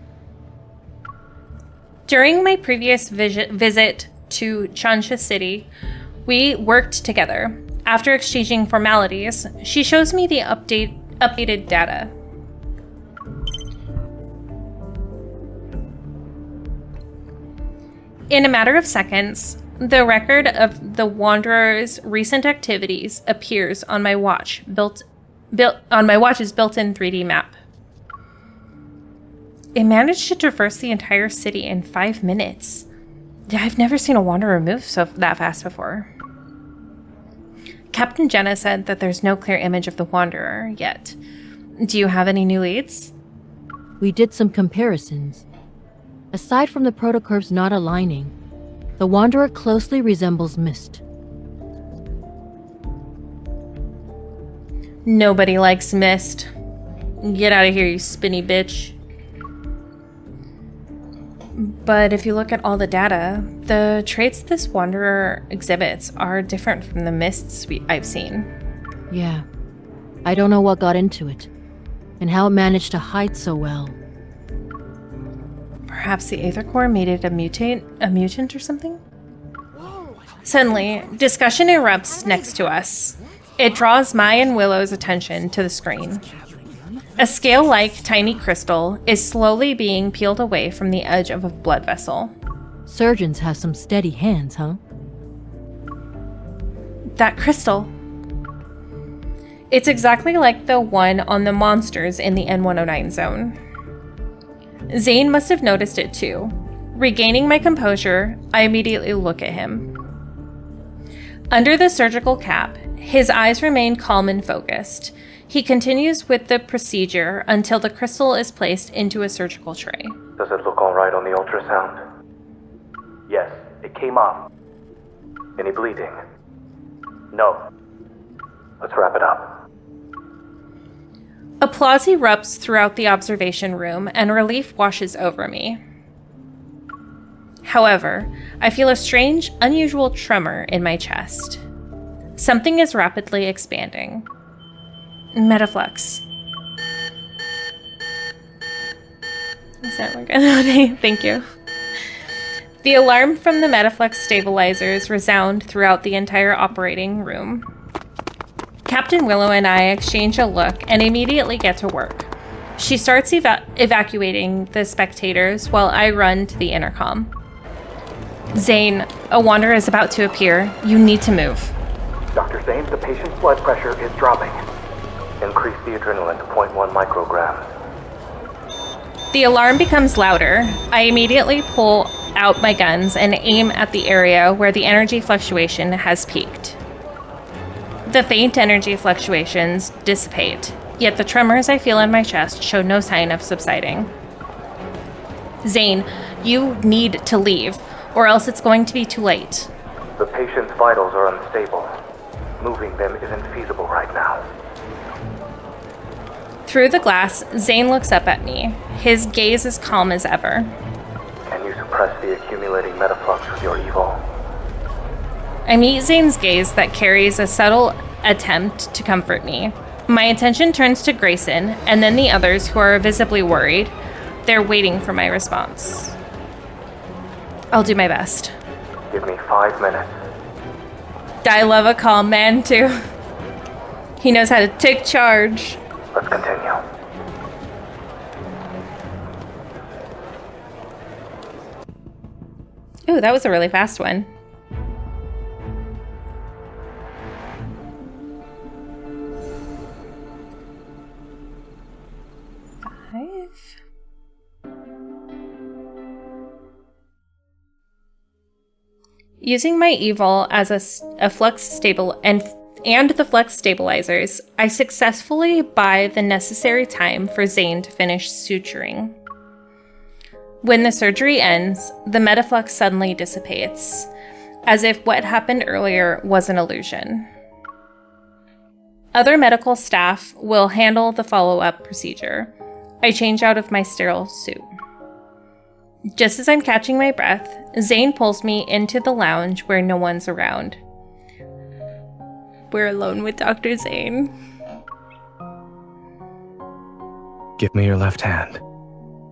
S1: During my previous visit to Chansia City, we worked together. After exchanging formalities, she shows me the updated data. In a matter of seconds, the record of the Wanderer's recent activities appears on my watch, on my watch's built-in 3D map. It managed to traverse the entire city in 5 minutes. I've never seen a Wanderer move that fast before. Captain Jenna said that there's no clear image of the Wanderer yet. Do you have any new leads?
S2: We did some comparisons. Aside from the protocorps not aligning, the Wanderer closely resembles Mist.
S1: Nobody likes Mist. Get out of here, you spinny bitch. But if you look at all the data, the traits this Wanderer exhibits are different from the Mists I've seen.
S2: Yeah. I don't know what got into it, and how it managed to hide so well.
S1: Perhaps the Aether Core made it a mutant or something? Suddenly, discussion erupts next to us. It draws my and Willow's attention to the screen. A scale-like tiny crystal is slowly being peeled away from the edge of a blood vessel.
S2: Surgeons have some steady hands, huh?
S1: That crystal. It's exactly like the one on the monsters in the N109 zone. Zayne must have noticed it too. Regaining my composure, I immediately look at him. Under the surgical cap, his eyes remain calm and focused. He continues with the procedure until the crystal is placed into a surgical tray.
S13: Does it look all right on the ultrasound? Yes, it came off. Any bleeding? No. Let's wrap it up.
S1: Applause erupts throughout the observation room, and relief washes over me. However, I feel a strange, unusual tremor in my chest. Something is rapidly expanding. Metaflux. Is that working? Okay, thank you. The alarm from the Metaflux stabilizers resound throughout the entire operating room. Captain Willow and I exchange a look and immediately get to work. She starts evacuating the spectators while I run to the intercom. Zayne, a Wanderer is about to appear. You need to move.
S13: Dr. Zayne, the patient's blood pressure is dropping. Increase the adrenaline to 0.1 micrograms.
S1: The alarm becomes louder. I immediately pull out my guns and aim at the area where the energy fluctuation has peaked. The faint energy fluctuations dissipate, yet the tremors I feel in my chest show no sign of subsiding. Zayne, you need to leave, or else it's going to be too late.
S13: The patient's vitals are unstable. Moving them isn't feasible right now.
S1: Through the glass, Zayne looks up at me, his gaze as calm as ever.
S13: Can you suppress the accumulating metaflux with your evil?
S1: I meet Zayne's gaze that carries a subtle attempt to comfort me. My attention turns to Grayson, and then the others who are visibly worried. They're waiting for my response. I'll do my best.
S13: Give me 5 minutes.
S1: I love a calm man, too. He knows how to take charge.
S13: Let's continue.
S1: Ooh, that was a really fast one. Using my evil as a flux stable and the flux stabilizers, I successfully buy the necessary time for Zayne to finish suturing. When the surgery ends, the metaflux suddenly dissipates, as if what happened earlier was an illusion. Other medical staff will handle the follow-up procedure. I change out of my sterile suit. Just as I'm catching my breath, Zayne pulls me into the lounge where no one's around. We're alone with Dr. Zayne.
S8: Give me your left hand.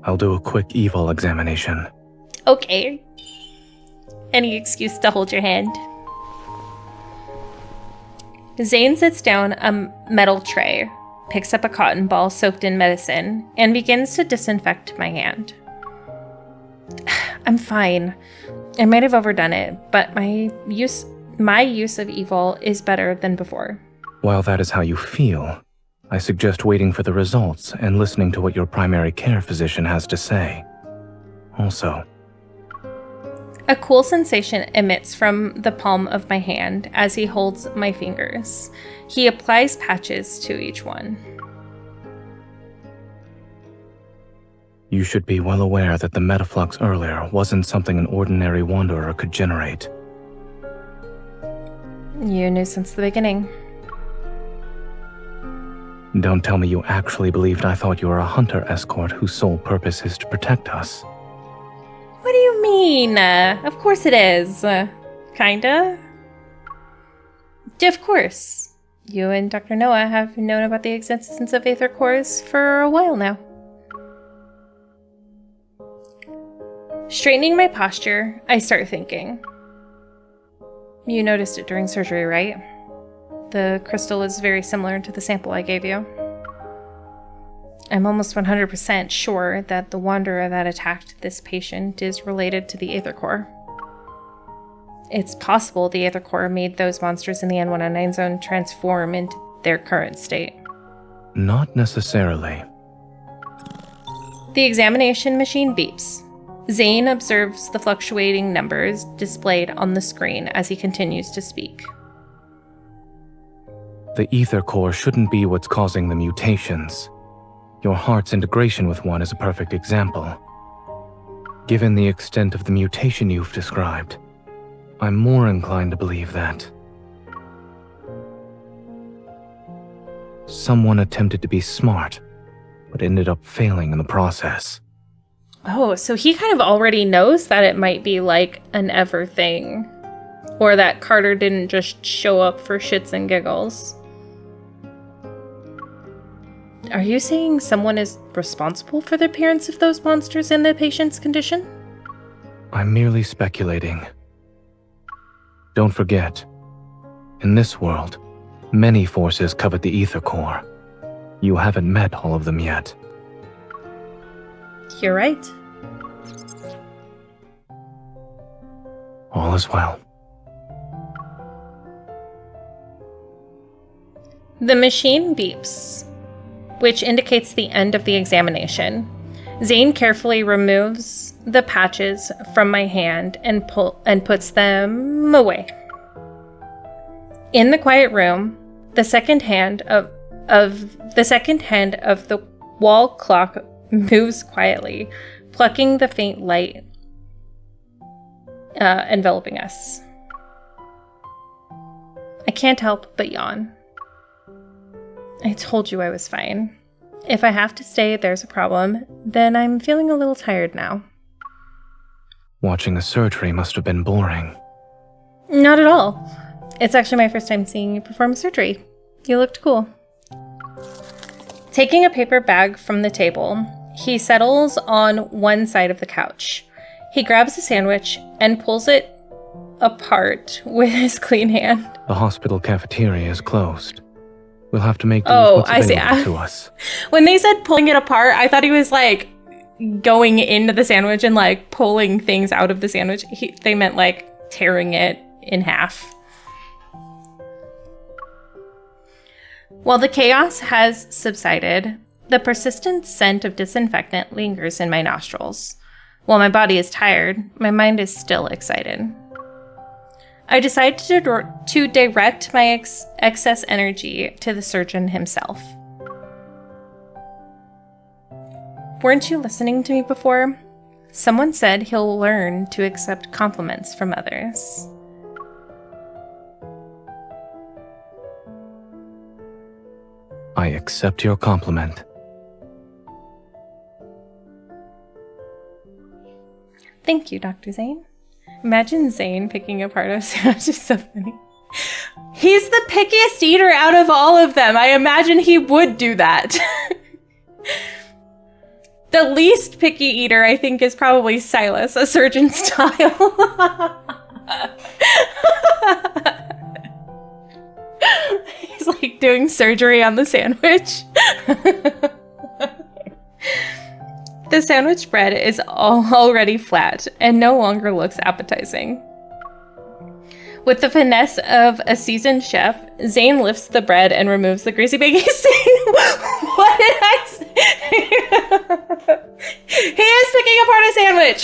S8: I'll do a quick evil examination.
S1: Okay. Any excuse to hold your hand. Zayne sits down a metal tray, picks up a cotton ball soaked in medicine, and begins to disinfect my hand. I'm fine. I might have overdone it, but my use of evil is better than before.
S8: While that is how you feel, I suggest waiting for the results and listening to what your primary care physician has to say. Also,
S1: a cool sensation emits from the palm of my hand as he holds my fingers. He applies patches to each one.
S8: You should be well aware that the metaflux earlier wasn't something an ordinary wanderer could generate.
S1: You knew since the beginning.
S8: Don't tell me you actually believed I thought you were a hunter escort whose sole purpose is to protect us.
S1: What do you mean? Of course it is. Kinda. Of course. You and Dr. Noah have known about the existence of aether cores for a while now. Straightening my posture, I start thinking. You noticed it during surgery, right? The crystal is very similar to the sample I gave you. I'm almost 100% sure that the wanderer that attacked this patient is related to the aether core. It's possible the aether core made those monsters in the N109 zone transform into their current state.
S8: Not necessarily.
S1: The examination machine beeps. Zayne observes the fluctuating numbers displayed on the screen as he continues to speak.
S8: The ether core shouldn't be what's causing the mutations. Your heart's integration with one is a perfect example. Given the extent of the mutation you've described, I'm more inclined to believe that someone attempted to be smart, but ended up failing in the process.
S1: Oh, so he kind of already knows that it might be like an ever thing. Or that Carter didn't just show up for shits and giggles. Are you saying someone is responsible for the appearance of those monsters in the patient's condition?
S8: I'm merely speculating. Don't forget, in this world, many forces covet the ether core. You haven't met all of them yet.
S1: You're right.
S8: All is well.
S1: The machine beeps, which indicates the end of the examination. Zayne carefully removes the patches from my hand and puts them away. In the quiet room, the second hand of the wall clock moves quietly, plucking the faint light enveloping us. I can't help but yawn. I told you I was fine. If I have to stay, there's a problem. Then I'm feeling a little tired now.
S8: Watching the surgery must have been boring.
S1: Not at all. It's actually my first time seeing you perform surgery. You looked cool. Taking a paper bag from the table, he settles on one side of the couch. He grabs a sandwich and pulls it apart with his clean hand.
S8: The hospital cafeteria is closed. We'll have to make do with what's available to us.
S1: When they said pulling it apart, I thought he was like going into the sandwich and like pulling things out of the sandwich. They meant like tearing it in half. While the chaos has subsided, the persistent scent of disinfectant lingers in my nostrils. While my body is tired, my mind is still excited. I decide to direct my excess energy to the surgeon himself. Weren't you listening to me before? Someone said he'll learn to accept compliments from others.
S8: I accept your compliment.
S1: Thank you, Dr. Zayne. Imagine Zayne picking apart a sandwich is so funny. He's the pickiest eater out of all of them. I imagine he would do that. The least picky eater, I think, is probably Silas, a surgeon style. He's like doing surgery on the sandwich. The sandwich bread is already flat and no longer looks appetizing. With the finesse of a seasoned chef, Zayne lifts the bread and removes the greasy bacon stain. What did I say? He is picking apart a sandwich.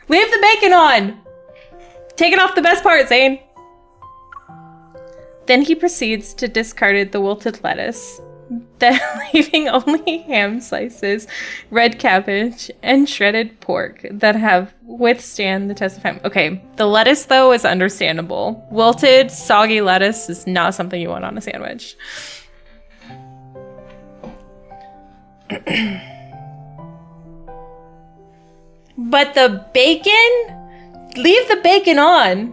S1: Leave the bacon on. Taking off the best part, Zayne. Then he proceeds to discard the wilted lettuce, then leaving only ham slices, red cabbage, and shredded pork that have withstand the test of time. Okay, the lettuce, though, is understandable. Wilted, soggy lettuce is not something you want on a sandwich. But the bacon? Leave the bacon on!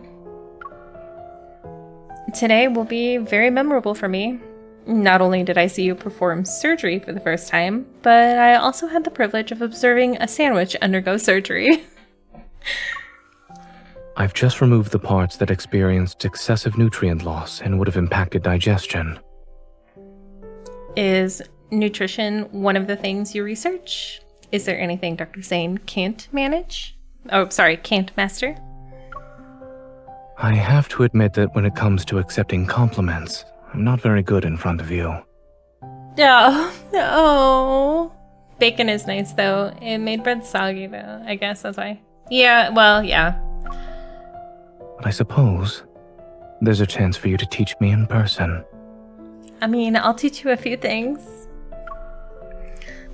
S1: Today will be very memorable for me. Not only did I see you perform surgery for the first time, but I also had the privilege of observing a sandwich undergo surgery.
S8: I've just removed the parts that experienced excessive nutrient loss and would have impacted digestion.
S1: Is nutrition one of the things you research? Is there anything Dr. Zayne can't manage? Oh, sorry, can't master?
S8: I have to admit that when it comes to accepting compliments, I'm not very good in front of you.
S1: Oh. Bacon is nice, though. It made bread soggy, though. I guess that's why. Yeah, well, yeah.
S8: But I suppose there's a chance for you to teach me in person.
S1: I mean, I'll teach you a few things.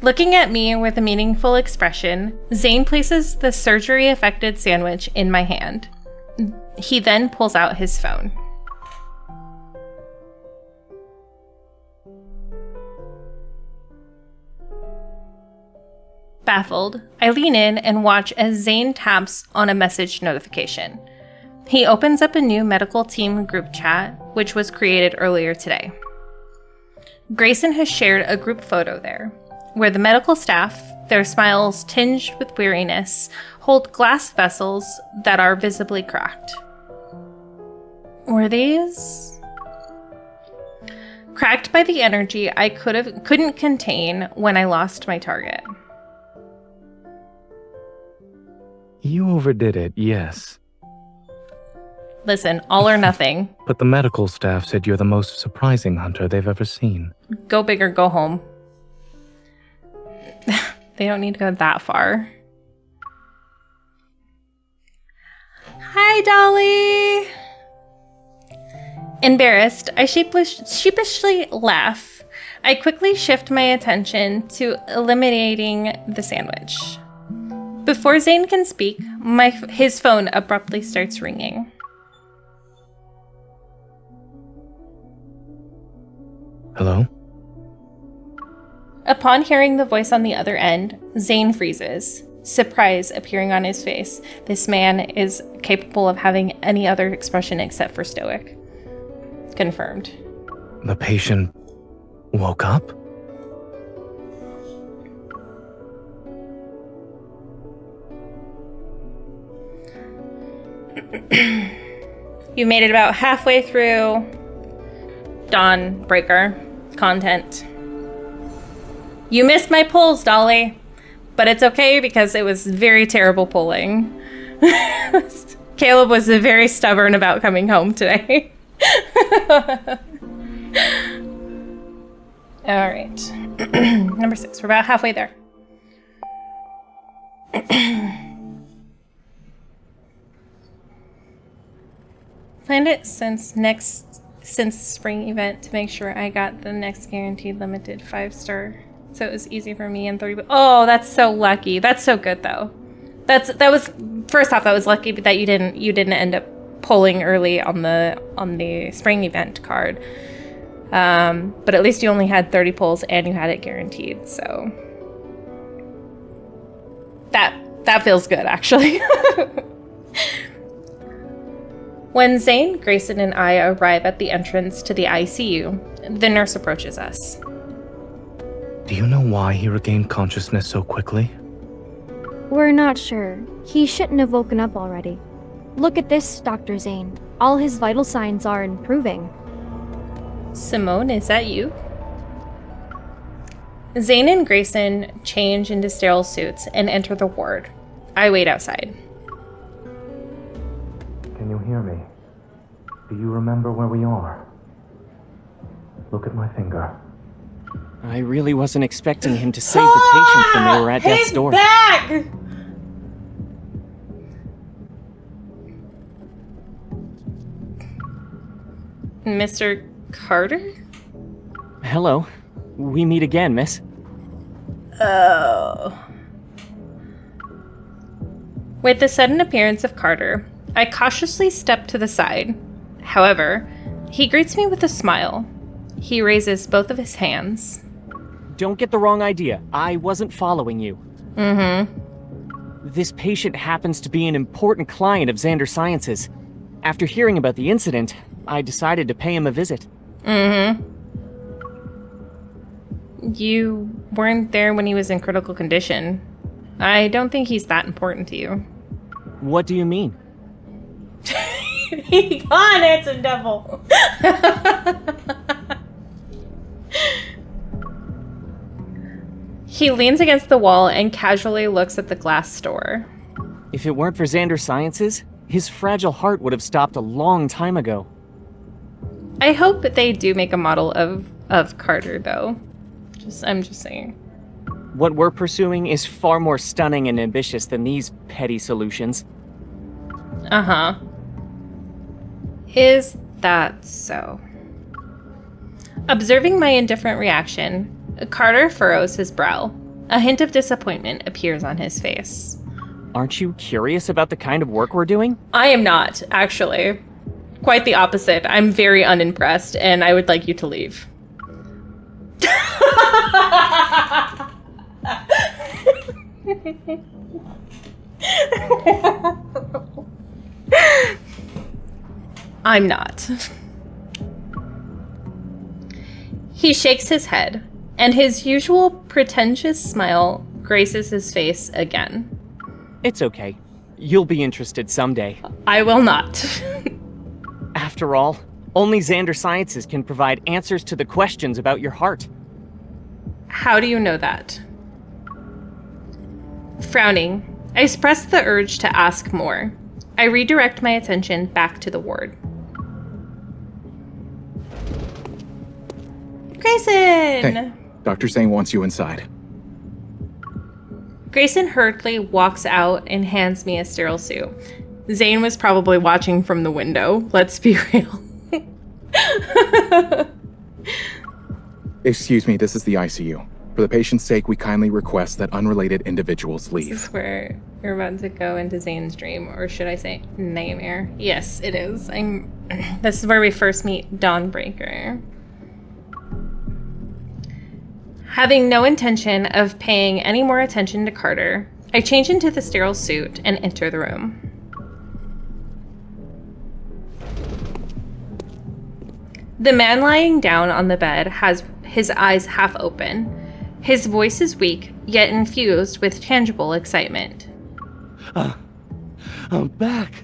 S1: Looking at me with a meaningful expression, Zayne places the surgery-affected sandwich in my hand. He then pulls out his phone. Baffled, I lean in and watch as Zayne taps on a message notification. He opens up a new medical team group chat, which was created earlier today. Grayson has shared a group photo there, where the medical staff, their smiles tinged with weariness, hold glass vessels that are visibly cracked. Were these? Cracked by the energy I couldn't contain when I lost my target.
S8: You overdid it, yes.
S1: Listen, all or nothing.
S8: But the medical staff said you're the most surprising hunter they've ever seen.
S1: Go big or go home. They don't need to go that far. Hi, Dolly! Embarrassed, I sheepishly laugh. I quickly shift my attention to eliminating the sandwich. Before Zayne can speak, his phone abruptly starts ringing.
S8: Hello?
S1: Upon hearing the voice on the other end, Zayne freezes, surprise appearing on his face. This man is capable of having any other expression except for stoic. Confirmed.
S8: The patient woke up?
S1: You made it about halfway through Dawnbreaker content. You missed my pulls, Dolly. But it's okay because it was very terrible pulling. Caleb was very stubborn about coming home today. All right. Number 6. We're about halfway there. Planned it since spring event to make sure I got the next guaranteed limited 5-star. So it was easy for me and 30. Oh, that's so lucky. That's so good though. That was first off, that was lucky that you didn't end up pulling early on the spring event card. But at least you only had 30 pulls and you had it guaranteed. So that feels good actually. When Zayne, Grayson, and I arrive at the entrance to the ICU, the nurse approaches us.
S8: Do you know why he regained consciousness so quickly?
S3: We're not sure. He shouldn't have woken up already. Look at this, Dr. Zayne. All his vital signs are improving.
S1: Simone, is that you? Zayne and Grayson change into sterile suits and enter the ward. I wait outside.
S8: Can you hear me? Do you remember where we are? Look at my finger.
S9: I really wasn't expecting him to save the patient when they were at death's door.
S1: Back! Mr. Carter?
S9: Hello. We meet again, miss.
S1: Oh. With the sudden appearance of Carter, I cautiously step to the side. However, he greets me with a smile. He raises both of his hands.
S9: Don't get the wrong idea. I wasn't following you.
S1: Mm-hmm.
S9: This patient happens to be an important client of Xander Sciences. After hearing about the incident, I decided to pay him a visit.
S1: Mm-hmm. You weren't there when he was in critical condition. I don't think he's that important to you.
S9: What do you mean?
S1: He gone, handsome devil. He leans against the wall and casually looks at the glass door.
S9: If it weren't for Xander Sciences, his fragile heart would have stopped a long time ago.
S1: I hope that they do make a model of Carter, though. I'm just saying.
S9: What we're pursuing is far more stunning and ambitious than these petty solutions.
S1: Uh-huh. Is that so? Observing my indifferent reaction, Carter furrows his brow. A hint of disappointment appears on his face.
S9: Aren't you curious about the kind of work we're doing?
S1: I am not, actually. Quite the opposite. I'm very unimpressed, and I would like you to leave. I'm not. He shakes his head, and his usual pretentious smile graces his face again.
S9: It's okay. You'll be interested someday.
S1: I will not.
S9: After all, only Xander Sciences can provide answers to the questions about your heart.
S1: How do you know that? Frowning, I suppress the urge to ask more. I redirect my attention back to the ward. Grayson!
S11: Hey, Dr. Zayne wants you inside.
S1: Grayson hurriedly walks out and hands me a sterile suit. Zayne was probably watching from the window, let's be real.
S11: Excuse me, this is the ICU. For the patient's sake, we kindly request that unrelated individuals leave.
S1: This is where you're about to go into Zayne's dream, or should I say nightmare? Yes, it is. This is where we first meet Dawnbreaker. Having no intention of paying any more attention to Carter, I change into the sterile suit and enter the room. The man lying down on the bed has his eyes half open. His voice is weak, yet infused with tangible excitement.
S14: I'm back.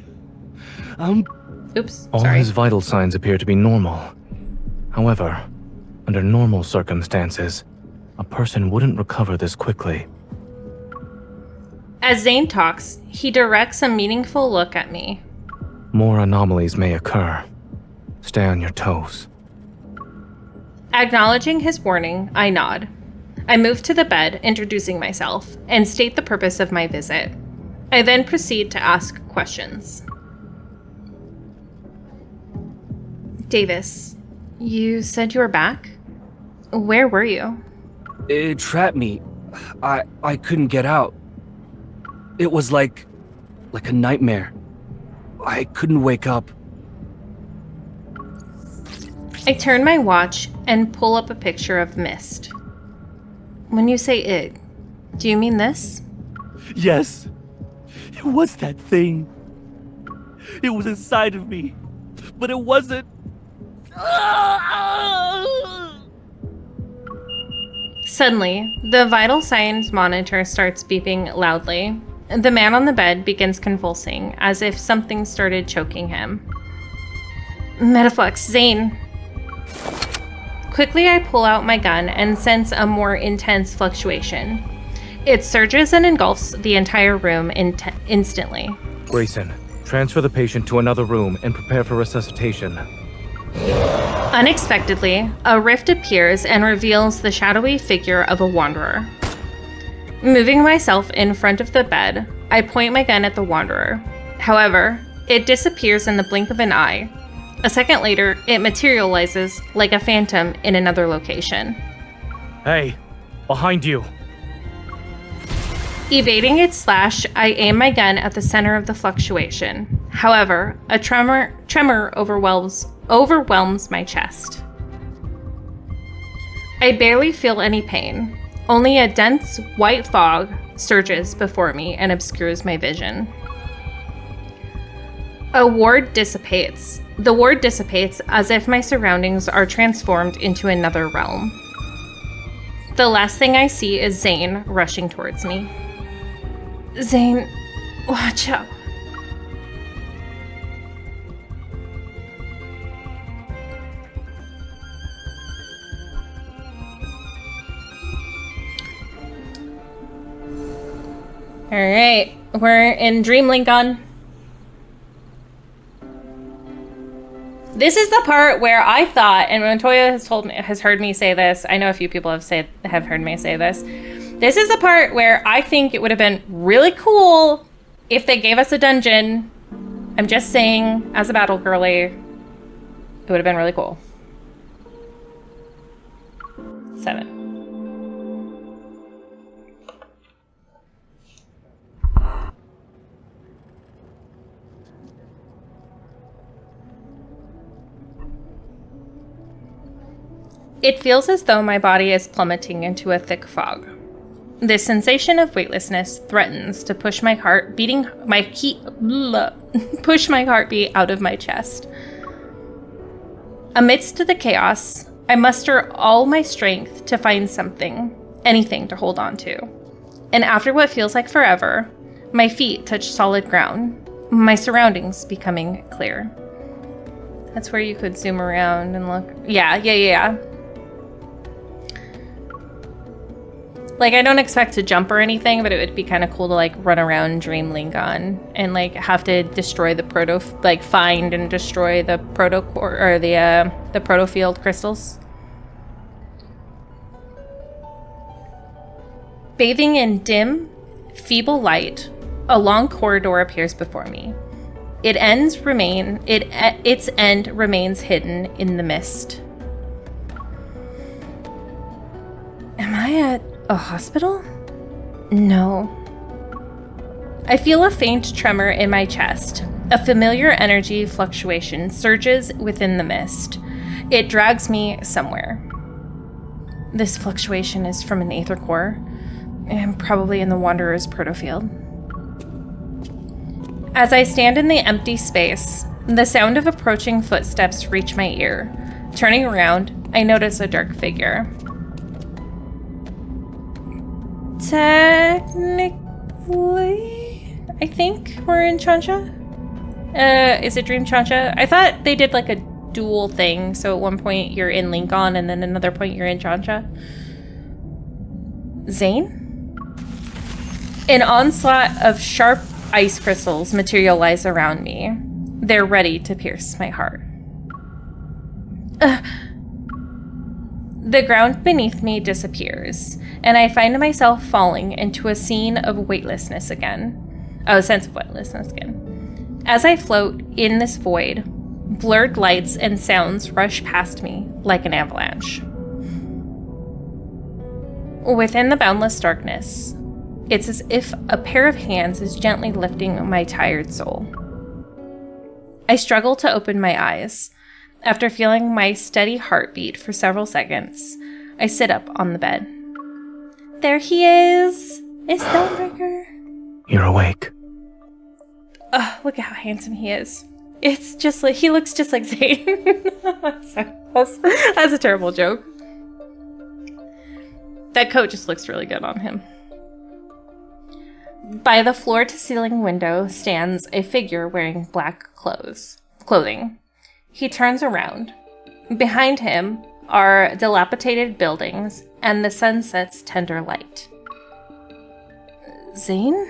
S1: Oops,
S8: All
S1: sorry.
S8: his vital signs appear to be normal. However, under normal circumstances, a person wouldn't recover this quickly.
S1: As Zayne talks, he directs a meaningful look at me.
S8: More anomalies may occur. Stay on your toes.
S1: Acknowledging his warning, I nod. I move to the bed, introducing myself, and state the purpose of my visit. I then proceed to ask questions. Davis, you said you were back? Where were you?
S14: It trapped me. I couldn't get out. It was like a nightmare. I couldn't wake up.
S1: I turn my watch and pull up a picture of Mist. When you say it, do you mean this?
S14: Yes. It was that thing. It was inside of me. But it wasn't.
S1: Suddenly, the vital signs monitor starts beeping loudly. The man on the bed begins convulsing, as if something started choking him. Metaflux, Zayne. Quickly, I pull out my gun and sense a more intense fluctuation. It surges and engulfs the entire room instantly.
S8: Grayson, transfer the patient to another room and prepare for resuscitation.
S1: Unexpectedly, a rift appears and reveals the shadowy figure of a wanderer. Moving myself in front of the bed, I point my gun at the wanderer. However, it disappears in the blink of an eye. A second later, it materializes like a phantom in another location.
S8: Hey, behind you.
S1: Evading its slash, I aim my gun at the center of the fluctuation. However, a tremor overwhelms my chest. I barely feel any pain. Only a dense white fog surges before me and obscures my vision. The ward dissipates as if my surroundings are transformed into another realm. The last thing I see is Zayne rushing towards me. Zayne, watch out. Alright, we're in Dream Linkon. This is the part where I thought, and Montoya has heard me say this, I know a few people have heard me say this. This is the part where I think it would have been really cool if they gave us a dungeon. I'm just saying, as a battle girly, it would have been really cool. 7. It feels as though my body is plummeting into a thick fog. The sensation of weightlessness threatens to push my heartbeat out of my chest. Amidst the chaos, I muster all my strength to find anything to hold on to. And after what feels like forever, my feet touch solid ground, my surroundings becoming clear. That's where you could zoom around and look. Yeah. Like, I don't expect to jump or anything, but it would be kind of cool to, like, run around Dream Linkon and, like, have to destroy the find and destroy the Protocore, or the Protofield crystals. Bathing in dim, feeble light, a long corridor appears before me. Its end remains hidden in the mist. Am I at a hospital? No. I feel a faint tremor in my chest. A familiar energy fluctuation surges within the mist. It drags me somewhere. This fluctuation is from an aether core, and probably in the Wanderer's Protofield. As I stand in the empty space, the sound of approaching footsteps reach my ear. Turning around, I notice a dark figure. Technically, I think we're in Chansia. Is it Dream Chansia? I thought they did like a dual thing, so at one point you're in Linkon and then another point you're in Chansia. Zayne? An onslaught of sharp ice crystals materialize around me. They're ready to pierce my heart. The ground beneath me disappears, and I find myself falling into a scene of weightlessness again. Oh, a sense of weightlessness again. As I float in this void, blurred lights and sounds rush past me like an avalanche. Within the boundless darkness, it's as if a pair of hands is gently lifting my tired soul. I struggle to open my eyes. After feeling my steady heartbeat for several seconds, I sit up on the bed. There he is! It's Stonebreaker.
S8: You're awake.
S1: Look at how handsome he is. It's just like, he looks just like Zayne. That's a terrible joke. That coat just looks really good on him. By the floor-to-ceiling window stands a figure wearing black clothing. He turns around. Behind him are dilapidated buildings and the sunset's tender light. Zayne?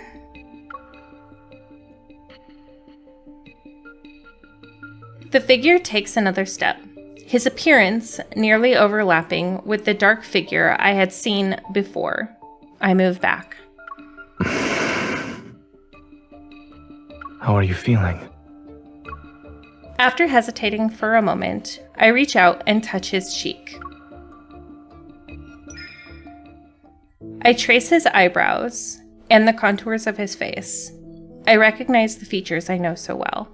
S1: The figure takes another step, his appearance nearly overlapping with the dark figure I had seen before. I move back.
S8: How are you feeling?
S1: After hesitating for a moment, I reach out and touch his cheek. I trace his eyebrows and the contours of his face. I recognize the features I know so well.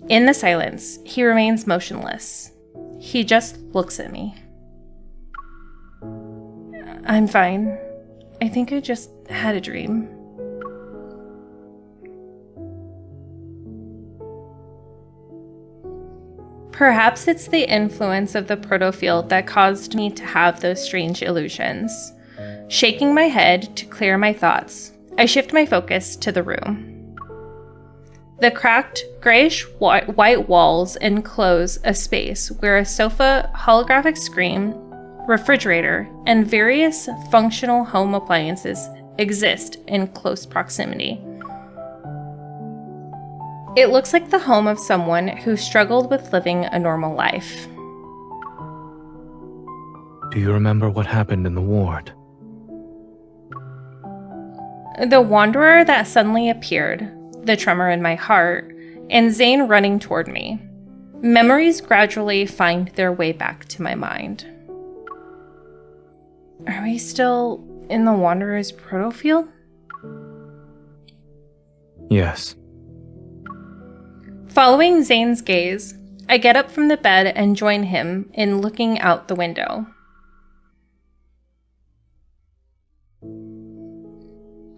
S1: In the silence, he remains motionless. He just looks at me. I'm fine. I think I just had a dream. Perhaps it's the influence of the Protofield that caused me to have those strange illusions. Shaking my head to clear my thoughts, I shift my focus to the room. The cracked, grayish-white walls enclose a space where a sofa, holographic screen, refrigerator, and various functional home appliances exist in close proximity. It looks like the home of someone who struggled with living a normal life.
S8: Do you remember what happened in the ward?
S1: The wanderer that suddenly appeared, the tremor in my heart, and Zayne running toward me. Memories gradually find their way back to my mind. Are we still in the Wanderer's Protofield?
S8: Yes.
S1: Following Zayne's gaze, I get up from the bed and join him in looking out the window.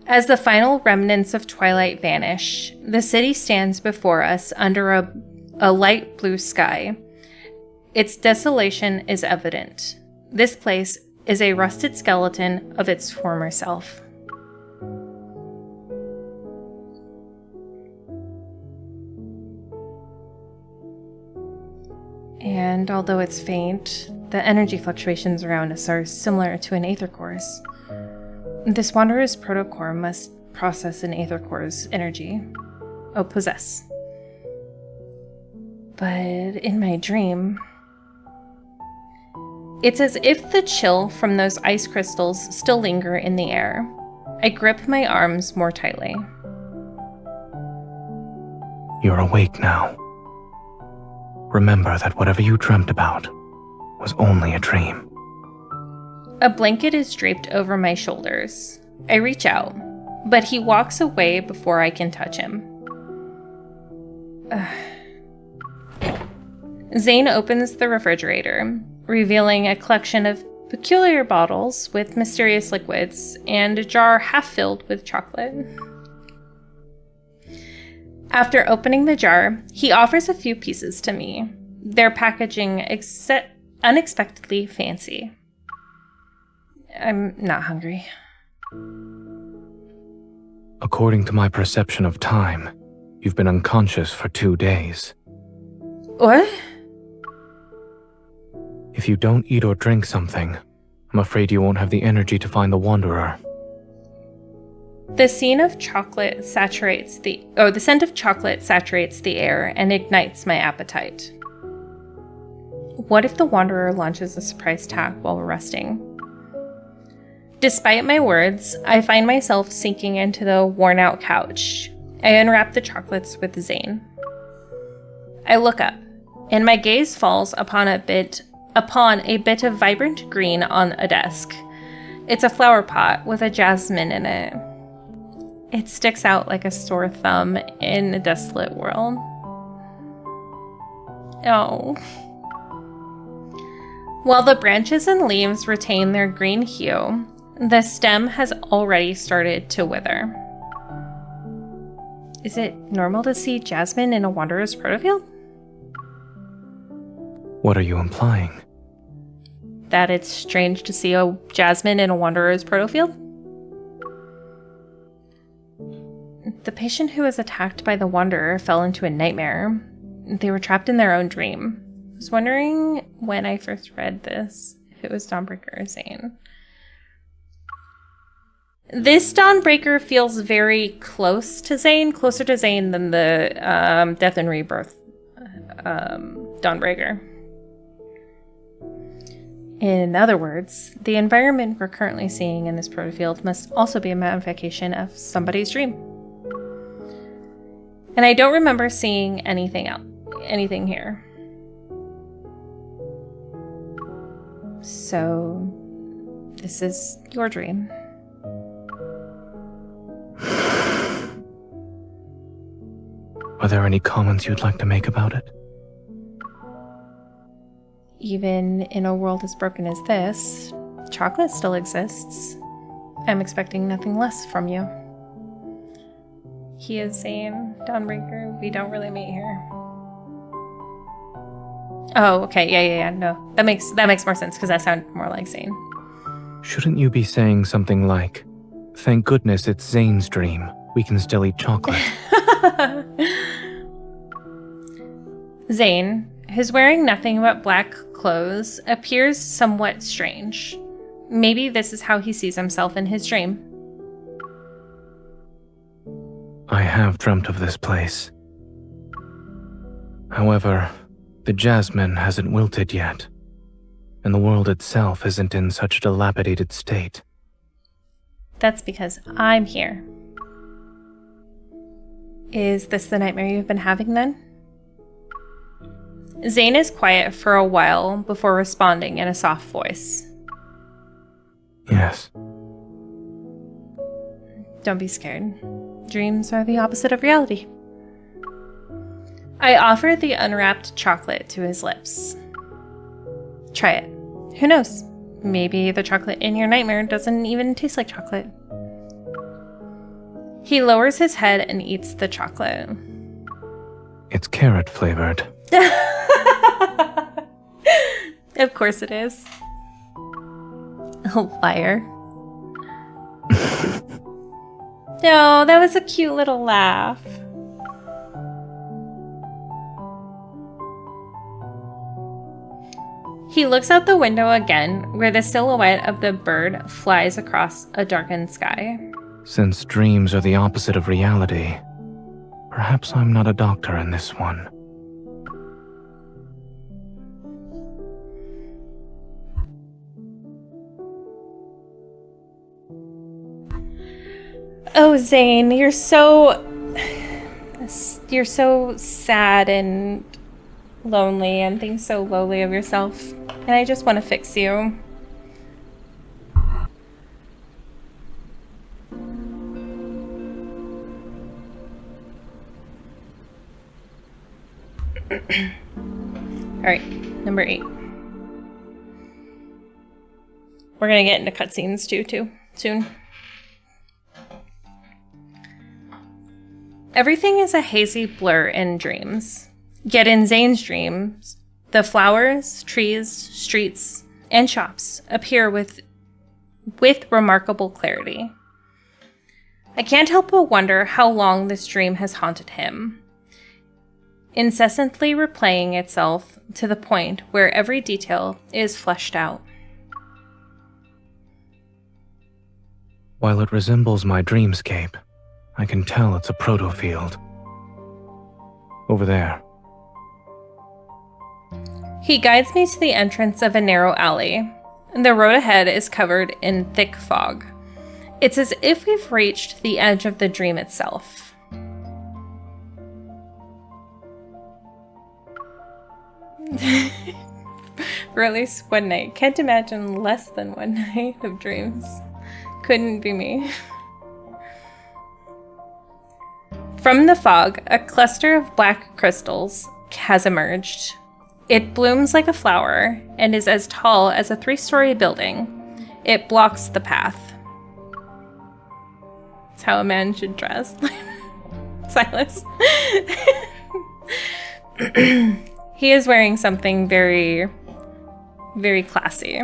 S1: As the final remnants of twilight vanish, the city stands before us under a light blue sky. Its desolation is evident. This place is a rusted skeleton of its former self. And although it's faint, the energy fluctuations around us are similar to an aether core's. This wanderer's protocore must process an aether core's energy. Oh, possess. But in my dream, it's as if the chill from those ice crystals still linger in the air. I grip my arms more tightly.
S8: You're awake now. Remember that whatever you dreamt about was only a dream.
S1: A blanket is draped over my shoulders. I reach out, but he walks away before I can touch him. Zayne opens the refrigerator, revealing a collection of peculiar bottles with mysterious liquids and a jar half filled with chocolate. After opening the jar, he offers a few pieces to me, their packaging unexpectedly fancy. I'm not hungry.
S8: According to my perception of time, you've been unconscious for 2 days.
S1: What?
S8: If you don't eat or drink something, I'm afraid you won't have the energy to find the Wanderer.
S1: The scent of chocolate saturates the air and ignites my appetite. What if the Wanderer launches a surprise attack while we're resting? Despite my words, I find myself sinking into the worn-out couch. I unwrap the chocolates with Zayne. I look up, and my gaze falls upon a bit of vibrant green on a desk. It's a flower pot with a jasmine in it. It sticks out like a sore thumb in a desolate world. Oh. While the branches and leaves retain their green hue, the stem has already started to wither. Is it normal to see jasmine in a wanderer's protofield?
S8: What are you implying?
S1: That it's strange to see a jasmine in a wanderer's protofield? The patient who was attacked by the wanderer fell into a nightmare. They were trapped in their own dream. I was wondering when I first read this, if it was Dawnbreaker or Zayne. This Dawnbreaker feels very close to Zayne, closer to Zayne than the Death and Rebirth Dawnbreaker. In other words, the environment we're currently seeing in this protofield must also be a magnification of somebody's dream. And I don't remember seeing anything here. So, this is your dream.
S8: Are there any comments you'd like to make about it?
S1: Even in a world as broken as this, chocolate still exists. I'm expecting nothing less from you. He is Zayne, Dawnbreaker. We don't really meet here. Oh, okay. Yeah. No, that makes more sense because that sounded more like Zayne.
S8: Shouldn't you be saying something like, "Thank goodness it's Zayne's dream. We can still eat chocolate."
S1: Zayne, who's wearing nothing but black clothes, appears somewhat strange. Maybe this is how he sees himself in his dream.
S8: I have dreamt of this place. However, the jasmine hasn't wilted yet, and the world itself isn't in such a dilapidated state.
S1: That's because I'm here. Is this the nightmare you've been having then? Zayne is quiet for a while before responding in a soft voice.
S8: Yes.
S1: Don't be scared. Dreams are the opposite of reality. I offer the unwrapped chocolate to his lips. Try it. Who knows? Maybe the chocolate in your nightmare doesn't even taste like chocolate. He lowers his head and eats the chocolate.
S8: It's carrot flavored.
S1: Of course it is. Liar. No, that was a cute little laugh. He looks out the window again, where the silhouette of the bird flies across a darkened sky.
S8: Since dreams are the opposite of reality, perhaps I'm not a doctor in this one.
S1: Oh, Zayne, you're so sad and lonely and think so lowly of yourself. And I just want to fix you. Alright, number 8. We're gonna get into cutscenes too soon. Everything is a hazy blur in dreams. Yet in Zayne's dreams, the flowers, trees, streets, and shops appear with remarkable clarity. I can't help but wonder how long this dream has haunted him, incessantly replaying itself to the point where every detail is fleshed out.
S8: While it resembles my dreamscape, I can tell it's a protofield. Over there.
S1: He guides me to the entrance of a narrow alley. The road ahead is covered in thick fog. It's as if we've reached the edge of the dream itself. For at least one night. Can't imagine less than one night of dreams. Couldn't be me. From the fog, a cluster of black crystals has emerged. It blooms like a flower and is as tall as a 3-story building. It blocks the path. That's how a man should dress. Silas. He is wearing something very, very classy.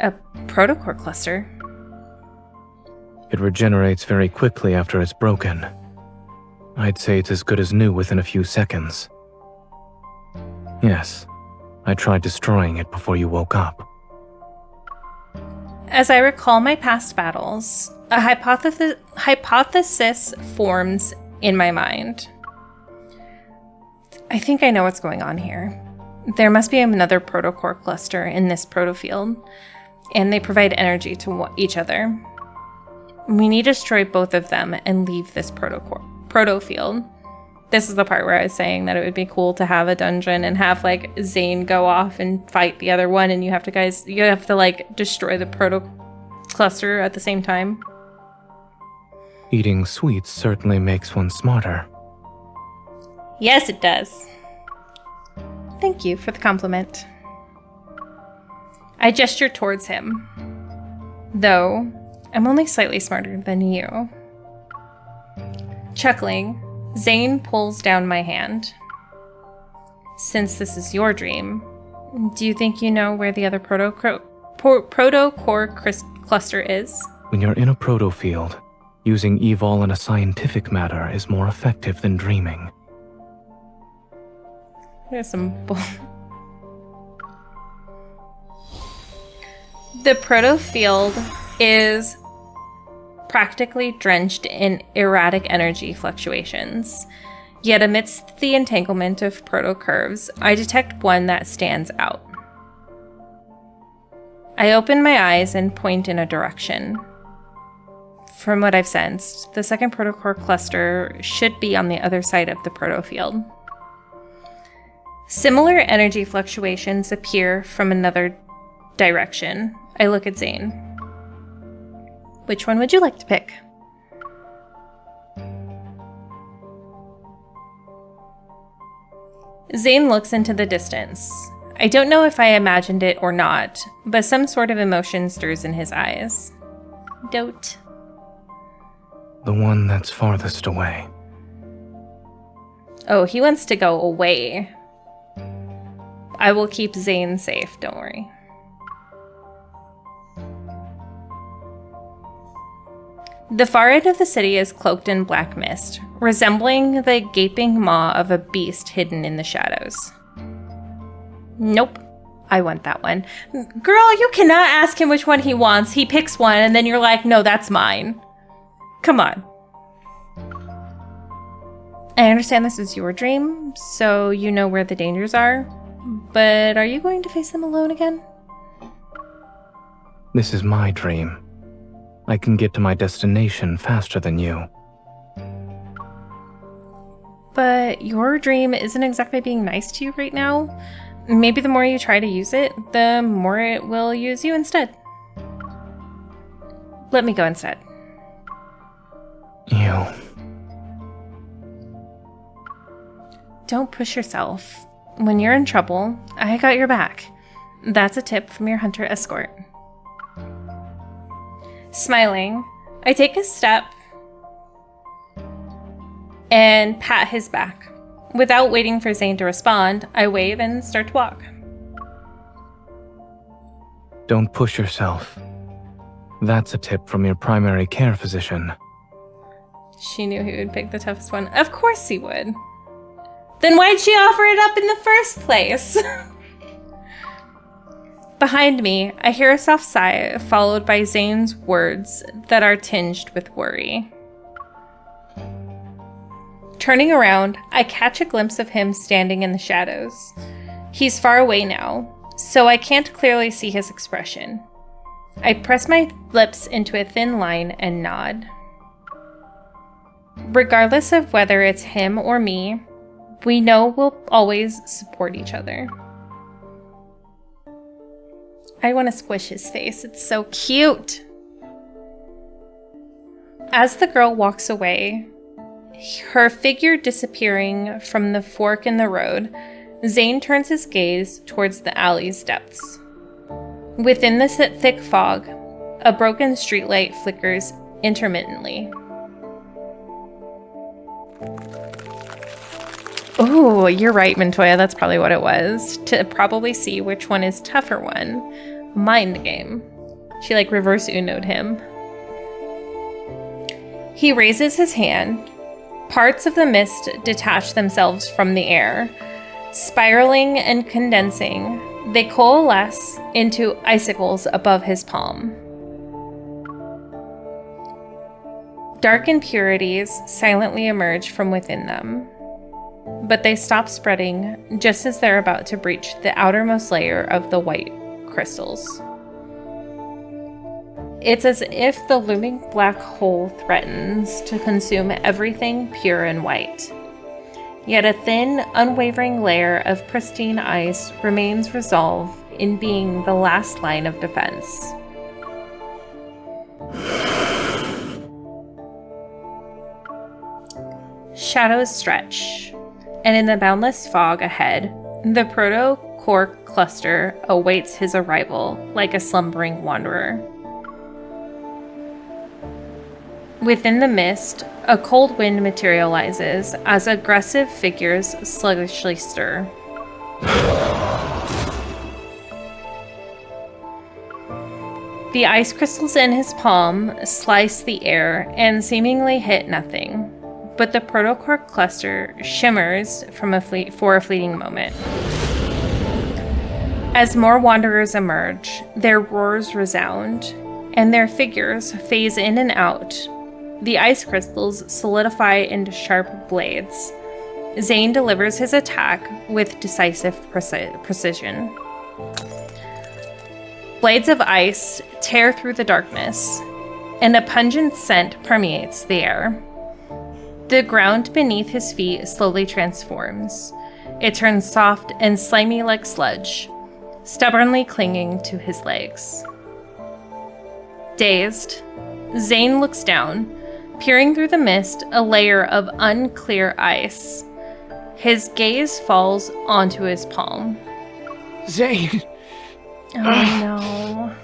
S1: A protocore cluster.
S8: It regenerates very quickly after it's broken. I'd say it's as good as new within a few seconds. Yes, I tried destroying it before you woke up.
S1: As I recall my past battles, a hypothesis forms in my mind. I think I know what's going on here. There must be another protocore cluster in this protofield, and they provide energy to each other. We need to destroy both of them and leave this protofield. This is the part where I was saying that it would be cool to have a dungeon and have like Zayne go off and fight the other one, and you have to like destroy the proto cluster at the same time.
S8: Eating sweets certainly makes one smarter.
S1: Yes, it does. Thank you for the compliment. I gesture towards him, though I'm only slightly smarter than you. Chuckling, Zayne pulls down my hand. Since this is your dream, do you think you know where the other protocore cluster is?
S8: When you're in a protofield, using evol in a scientific matter is more effective than dreaming.
S1: There's some bull. The protofield is practically drenched in erratic energy fluctuations. Yet amidst the entanglement of proto-curves, I detect one that stands out. I open my eyes and point in a direction. From what I've sensed, the second protocore cluster should be on the other side of the protofield. Similar energy fluctuations appear from another direction. I look at Zayne. Which one would you like to pick? Zayne looks into the distance. I don't know if I imagined it or not, but some sort of emotion stirs in his eyes. Dote.
S8: The one that's farthest away.
S1: Oh, he wants to go away. I will keep Zayne safe, don't worry. The far end of the city is cloaked in black mist, resembling the gaping maw of a beast hidden in the shadows. Nope. I want that one. Girl, you cannot ask him which one he wants. He picks one and then you're like, no, that's mine. Come on. I understand this is your dream, so you know where the dangers are. But are you going to face them alone again?
S8: This is my dream. I can get to my destination faster than you.
S1: But your dream isn't exactly being nice to you right now. Maybe the more you try to use it, the more it will use you instead. Let me go instead.
S8: You.
S1: Don't push yourself. When you're in trouble, I got your back. That's a tip from your hunter escort. Smiling, I take a step and pat his back. Without waiting for Zayne to respond, I wave and start to walk.
S8: Don't push yourself. That's a tip from your primary care physician.
S1: She knew he would pick the toughest one. Of course he would. Then why'd she offer it up in the first place? Behind me, I hear a soft sigh followed by Zayne's words that are tinged with worry. Turning around, I catch a glimpse of him standing in the shadows. He's far away now, so I can't clearly see his expression. I press my lips into a thin line and nod. Regardless of whether it's him or me, we know we'll always support each other. I want to squish his face. It's so cute. As the girl walks away, her figure disappearing from the fork in the road, Zayne turns his gaze towards the alley's depths. Within the thick fog, a broken streetlight flickers intermittently. Oh, you're right, Montoya. That's probably what it was. To probably see which one is tougher one. Mind game. She reverse Uno'd him. He raises his hand. Parts of the mist detach themselves from the air. Spiraling and condensing, they coalesce into icicles above his palm. Dark impurities silently emerge from within them. But they stop spreading just as they're about to breach the outermost layer of the white crystals. It's as if the looming black hole threatens to consume everything pure and white. Yet a thin, unwavering layer of pristine ice remains resolved in being the last line of defense. Shadows stretch, and in the boundless fog ahead, the Protocore cluster awaits his arrival like a slumbering wanderer. Within the mist, a cold wind materializes as aggressive figures sluggishly stir. The ice crystals in his palm slice the air and seemingly hit nothing, but the Protocore cluster shimmers for a fleeting moment. As more wanderers emerge, their roars resound, and their figures phase in and out. The ice crystals solidify into sharp blades. Zayne delivers his attack with decisive precision. Blades of ice tear through the darkness, and a pungent scent permeates the air. The ground beneath his feet slowly transforms. It turns soft and slimy like sludge, stubbornly clinging to his legs. Dazed, Zayne looks down, peering through the mist, a layer of unclear ice. His gaze falls onto his palm.
S9: Zayne!
S1: Oh no.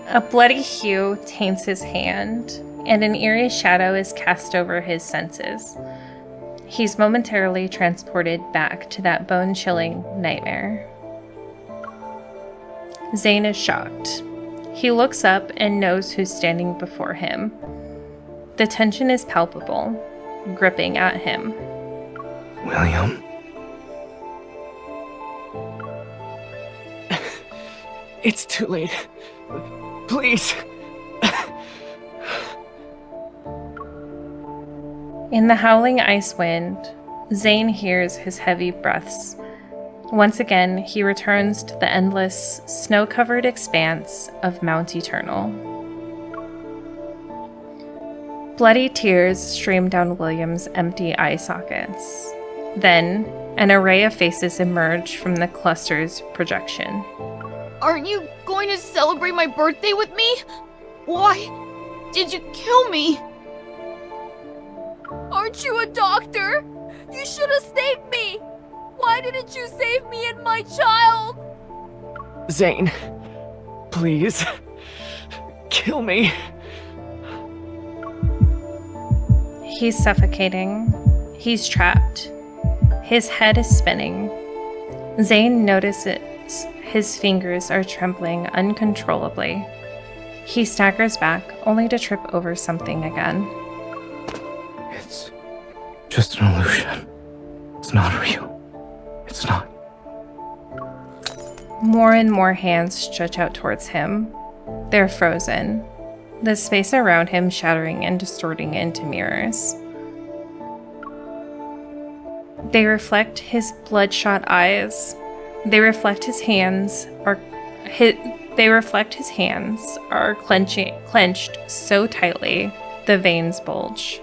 S1: A bloody hue taints his hand, and an eerie shadow is cast over his senses. He's momentarily transported back to that bone-chilling nightmare. Zayne is shocked. He looks up and knows who's standing before him. The tension is palpable. gripping at him.
S8: William?
S9: It's too late. Please.
S1: In the howling ice wind, Zayne hears his heavy breaths. Once again, he returns to the endless, snow-covered expanse of Mount Eternal. Bloody tears stream down William's empty eye sockets. Then, an array of faces emerge from the cluster's projection.
S15: Aren't you going to celebrate my birthday with me? Why did you kill me? Aren't you a doctor? You should have saved me! Why didn't you save me and my child?
S9: Zayne, please. Kill me.
S1: He's suffocating. He's trapped. His head is spinning. Zayne notices his fingers are trembling uncontrollably. He staggers back, only to trip over something again.
S8: It's just an illusion. It's not real. It's not.
S1: More and more hands stretch out towards him. They're frozen, the space around him shattering and distorting into mirrors. They reflect his bloodshot eyes. They reflect his hands are clenched so tightly the veins bulge.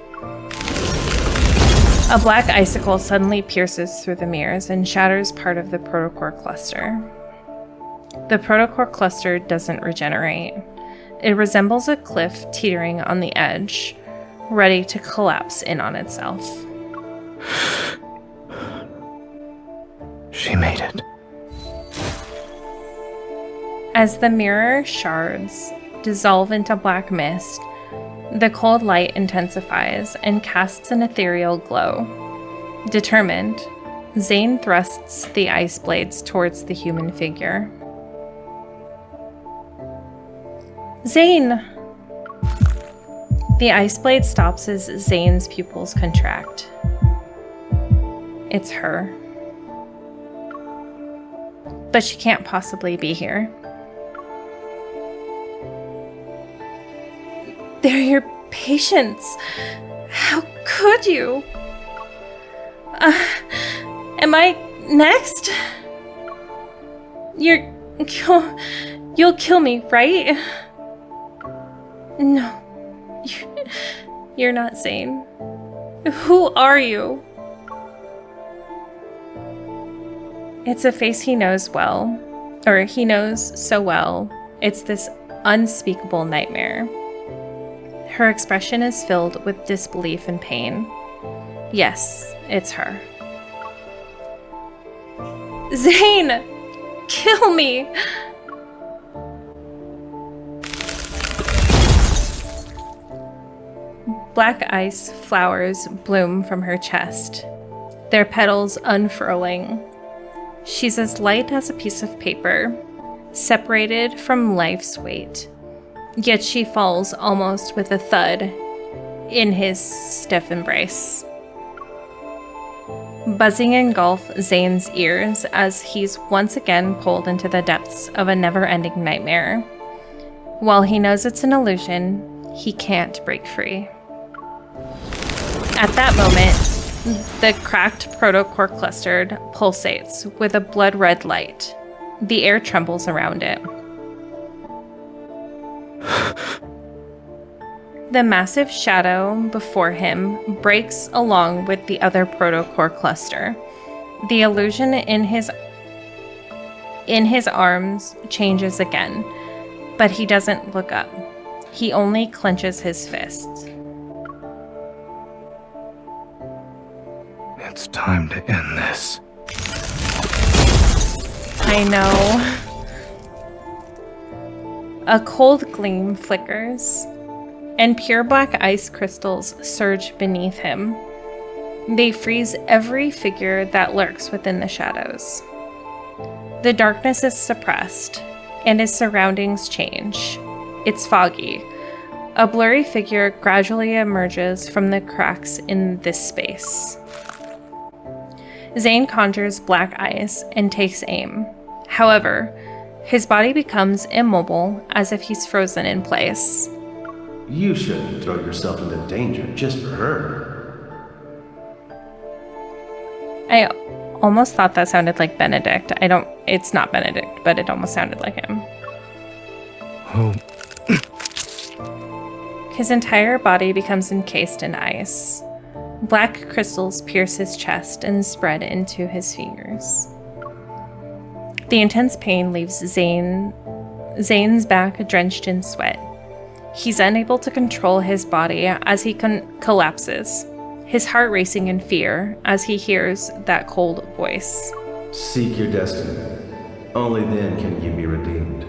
S1: A black icicle suddenly pierces through the mirrors and shatters part of the Protocore cluster. The Protocore cluster doesn't regenerate. It resembles a cliff teetering on the edge, ready to collapse in on itself.
S8: She made it.
S1: As the mirror shards dissolve into black mist, the cold light intensifies and casts an ethereal glow. Determined, Zayne thrusts the ice blades towards the human figure. Zayne! The ice blade stops as Zayne's pupils contract. It's her. But she can't possibly be here. They're your patients. How could you? Am I next? You'll kill me, right? No, you're not Zayne. Who are you? It's a face he knows well, or he knows so well. It's this unspeakable nightmare. Her expression is filled with disbelief and pain. Yes, it's her. Zayne! Kill me! Black ice flowers bloom from her chest, their petals unfurling. She's as light as a piece of paper, separated from life's weight. Yet she falls almost with a thud in his stiff embrace. Buzzing engulf Zayne's ears as he's once again pulled into the depths of a never-ending nightmare. While he knows it's an illusion, he can't break free. At that moment, the cracked protocore cluster pulsates with a blood-red light. The air trembles around it. The massive shadow before him breaks along with the other protocore cluster. The illusion in his arms changes again, but he doesn't look up. He only clenches his fists.
S8: It's time to end this.
S1: I know. A cold gleam flickers, and pure black ice crystals surge beneath him. They freeze every figure that lurks within the shadows. The darkness is suppressed, and his surroundings change. It's foggy, A blurry figure gradually emerges from the cracks in this space. Zayne conjures black eyes and takes aim. However, his body becomes immobile as if he's frozen in place.
S12: You shouldn't throw yourself into danger just for her.
S1: I almost thought that sounded like Benedict. It's not Benedict, but it almost sounded like him.
S8: Oh.
S1: His entire body becomes encased in ice. Black crystals pierce his chest and spread into his fingers. The intense pain leaves Zayne's back drenched in sweat. He's unable to control his body as he collapses, his heart racing in fear as he hears that cold voice.
S12: Seek your destiny. Only then can you be redeemed.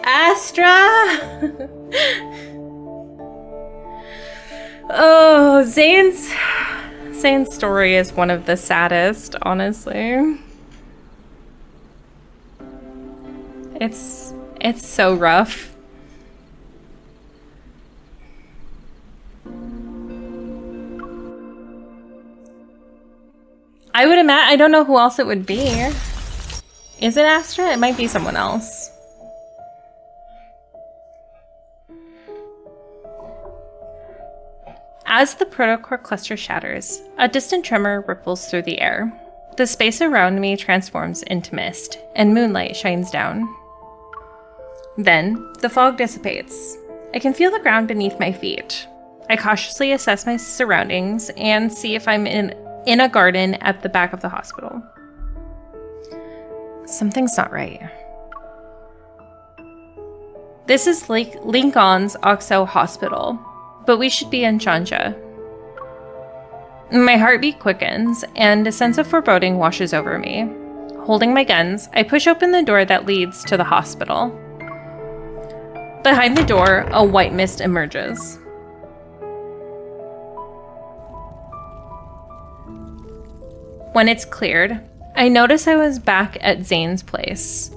S1: Astra! Oh, Zayne's story is one of the saddest, honestly. It's so rough. I would imagine, I don't know who else it would be. Is it Astra? It might be someone else. As the protocore cluster shatters, a distant tremor ripples through the air. The space around me transforms into mist, and moonlight shines down. Then, the fog dissipates. I can feel the ground beneath my feet. I cautiously assess my surroundings and see if I'm in a garden at the back of the hospital. Something's not right. This is Linkon's Oxo Hospital, but we should be in Chansia. My heartbeat quickens, and a sense of foreboding washes over me. Holding my guns, I push open the door that leads to the hospital. Behind the door, a white mist emerges. When it's cleared, I notice I was back at Zayne's place.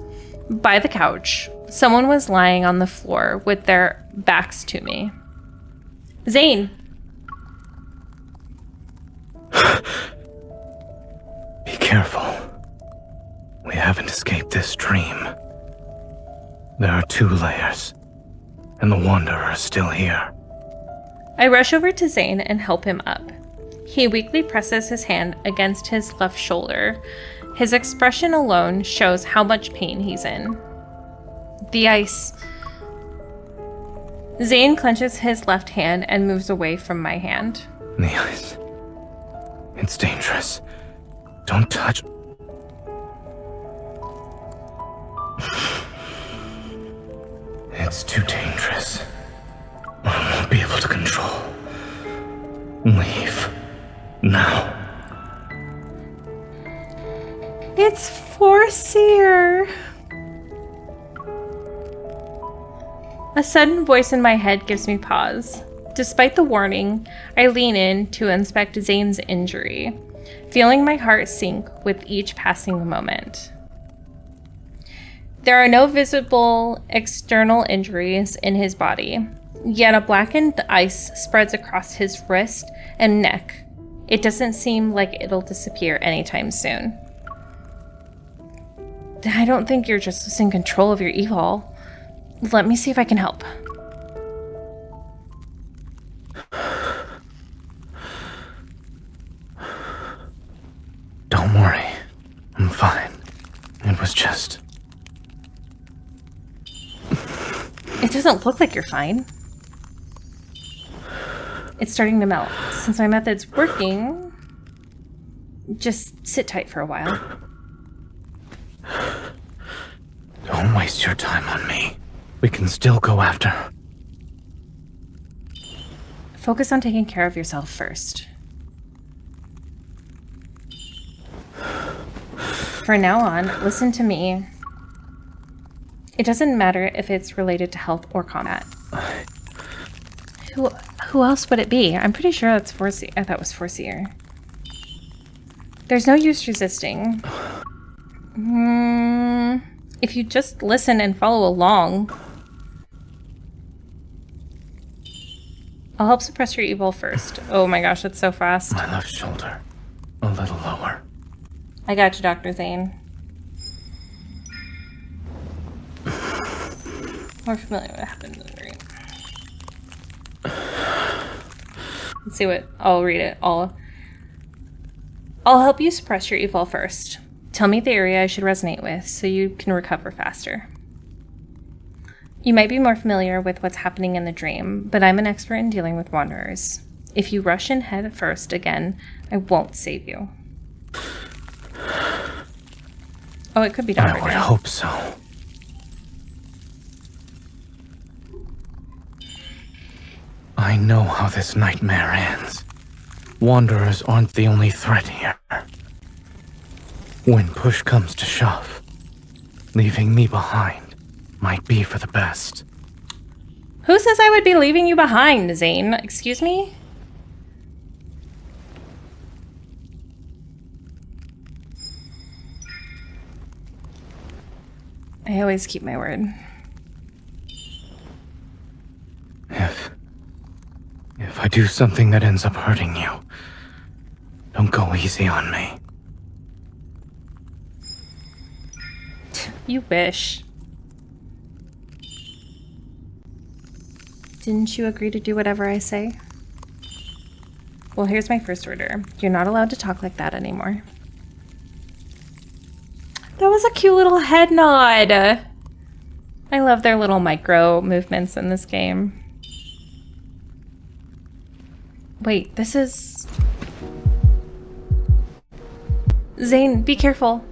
S1: By the couch, someone was lying on the floor with their backs to me. Zayne!
S8: Be careful. We haven't escaped this dream. There are 2 layers, and the Wanderer is still here.
S1: I rush over to Zayne and help him up. He weakly presses his hand against his left shoulder. His expression alone shows how much pain he's in. The ice. Zayne clenches his left hand and moves away from my hand.
S8: The ice. It's dangerous. Don't touch. It's too dangerous. I won't be able to control. Leave. Now.
S1: It's Forseer. A sudden voice in my head gives me pause. Despite the warning, I lean in to inspect Zayne's injury, feeling my heart sink with each passing moment. There are no visible external injuries in his body, yet a blackened ice spreads across his wrist and neck. It doesn't seem like it'll disappear anytime soon. I don't think you're just losing control of your evil. Let me see if I can help.
S8: Don't worry. I'm fine. It was just...
S1: It doesn't look like you're fine. It's starting to melt. Since my method's working, just sit tight for a while.
S8: Don't waste your time on me. We can still go after her.
S1: Focus on taking care of yourself first. For now on, listen to me. It doesn't matter if it's related to health or combat. Who else would it be? I'm pretty sure that's Forseer. I thought it was Forseer. There's no use resisting. If you just listen and follow along. I'll help suppress your evil first. Oh my gosh, that's so fast.
S8: My left shoulder. A little lower.
S1: I got you, Dr. Zayne. More familiar with what happened in the dream. Let's see what... I'll read it. I'll help you suppress your evil first. Tell me the area I should resonate with so you can recover faster. You might be more familiar with what's happening in the dream, but I'm an expert in dealing with wanderers. If you rush in head first again, I won't save you. Oh, it could be Dr.
S8: I would hope so. I know how this nightmare ends. Wanderers aren't the only threat here. When push comes to shove, leaving me behind might be for the best.
S1: Who says I would be leaving you behind, Zayne? Excuse me? I always keep my word.
S8: If I do something that ends up hurting you, don't go easy on me.
S1: You wish. Didn't you agree to do whatever I say? Well, here's my first order. You're not allowed to talk like that anymore. That was a cute little head nod. I love their little micro movements in this game. Wait, this is... Zayne, be careful.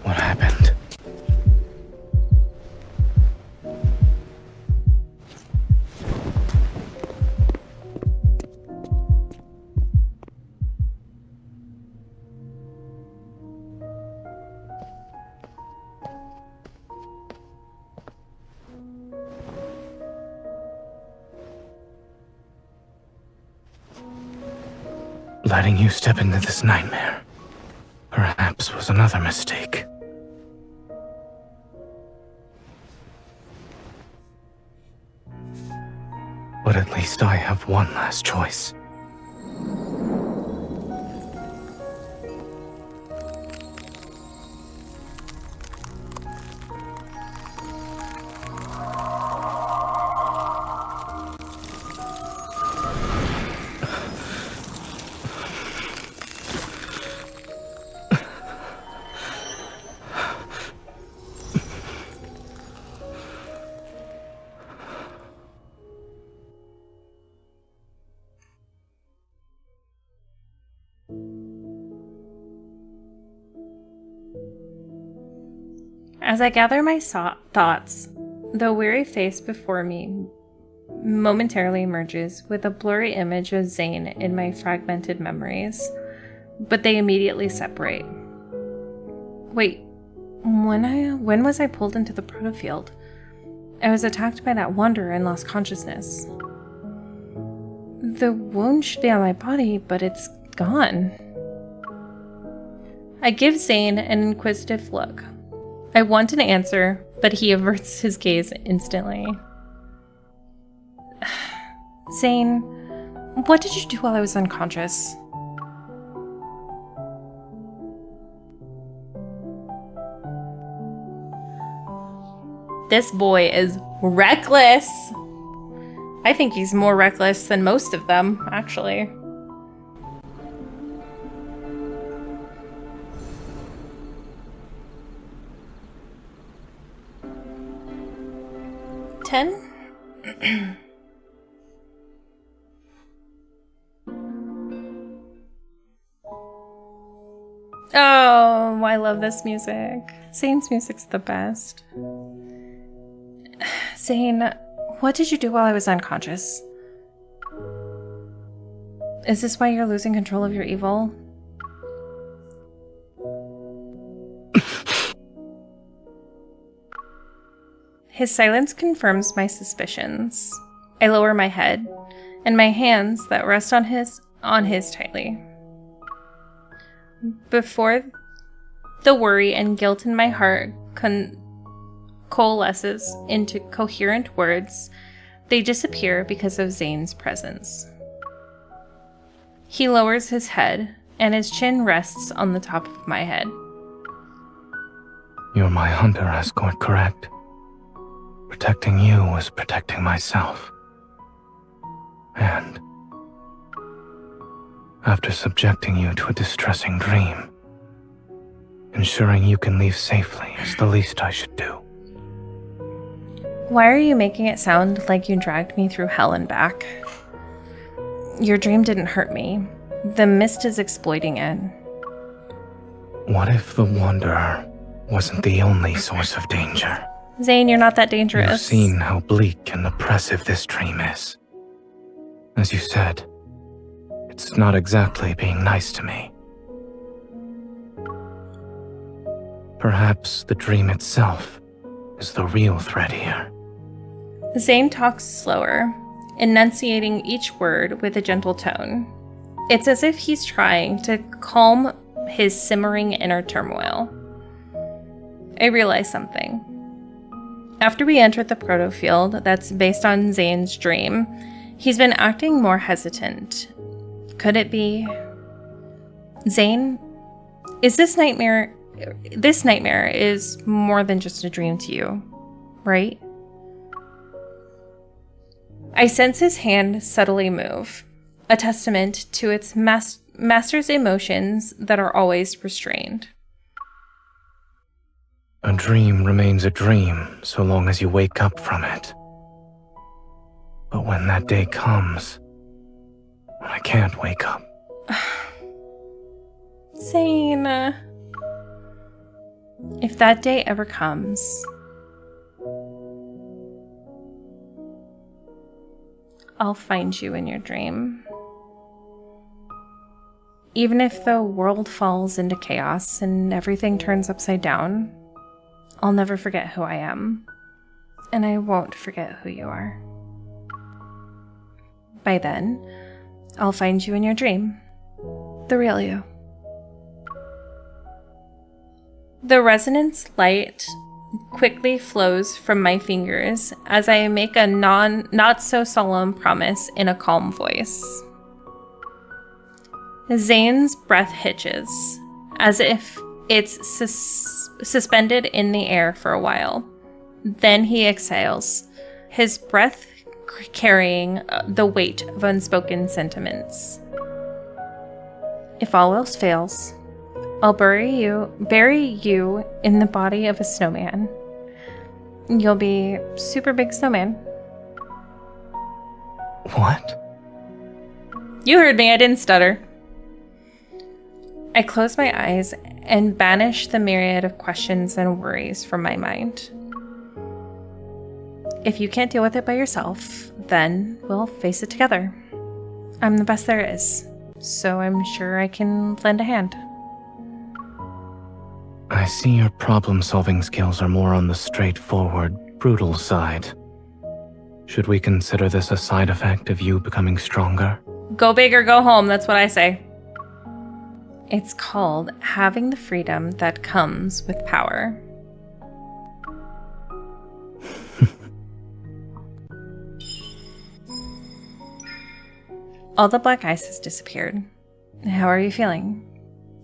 S8: What happened? Letting you step into this nightmare, perhaps, was another mistake. But at least I have one last choice.
S1: As I gather my thoughts, the weary face before me momentarily merges with a blurry image of Zayne in my fragmented memories, but they immediately separate. Wait, when was I pulled into the Protofield? I was attacked by that wanderer and lost consciousness. The wound should be on my body, but it's gone. I give Zayne an inquisitive look. I want an answer, but he averts his gaze instantly. Zayne, what did you do while I was unconscious? This boy is reckless. I think he's more reckless than most of them, actually. Oh, I love this music. Zayne's music's the best. Zayne, what did you do while I was unconscious? Is this why you're losing control of your evil? His silence confirms my suspicions. I lower my head, and my hands that rest on his tightly. Before the worry and guilt in my heart coalesces into coherent words, they disappear because of Zayne's presence. He lowers his head, and his chin rests on the top of my head.
S8: You're my hunter escort, correct? Protecting you was protecting myself. And after subjecting you to a distressing dream, ensuring you can leave safely is the least I should do.
S1: Why are you making it sound like you dragged me through hell and back? Your dream didn't hurt me. The mist is exploiting it.
S8: What if the Wanderer wasn't the only source of danger?
S1: Zayne, you're not that dangerous.
S8: You've seen how bleak and oppressive this dream is. As you said, it's not exactly being nice to me. Perhaps the dream itself is the real threat here.
S1: Zayne talks slower, enunciating each word with a gentle tone. It's as if he's trying to calm his simmering inner turmoil. I realize something. After we entered the Protofield that's based on Zayne's dream, he's been acting more hesitant. Could it be... Zayne, is this nightmare... This nightmare is more than just a dream to you, right? I sense his hand subtly move, a testament to its master's emotions that are always restrained.
S8: A dream remains a dream so long as you wake up from it. But when that day comes, when I can't wake up...
S1: Zayne... If that day ever comes, I'll find you in your dream. Even if the world falls into chaos and everything turns upside down, I'll never forget who I am, and I won't forget who you are. By then, I'll find you in your dream, the real you. The resonance light quickly flows from my fingers as I make a not so solemn promise in a calm voice. Zayne's breath hitches, as if it's suspended in the air for a while. Then he exhales, his breath carrying the weight of unspoken sentiments. If all else fails, I'll bury you in the body of a snowman. You'll be super big snowman.
S8: What?
S1: You heard me, I didn't stutter. I close my eyes and banish the myriad of questions and worries from my mind. If you can't deal with it by yourself, then we'll face it together. I'm the best there is, so I'm sure I can lend a hand.
S8: I see your problem-solving skills are more on the straightforward, brutal side. Should we consider this a side effect of you becoming stronger?
S1: Go big or go home, that's what I say. It's called having the freedom that comes with power. All the black ice has disappeared. How are you feeling?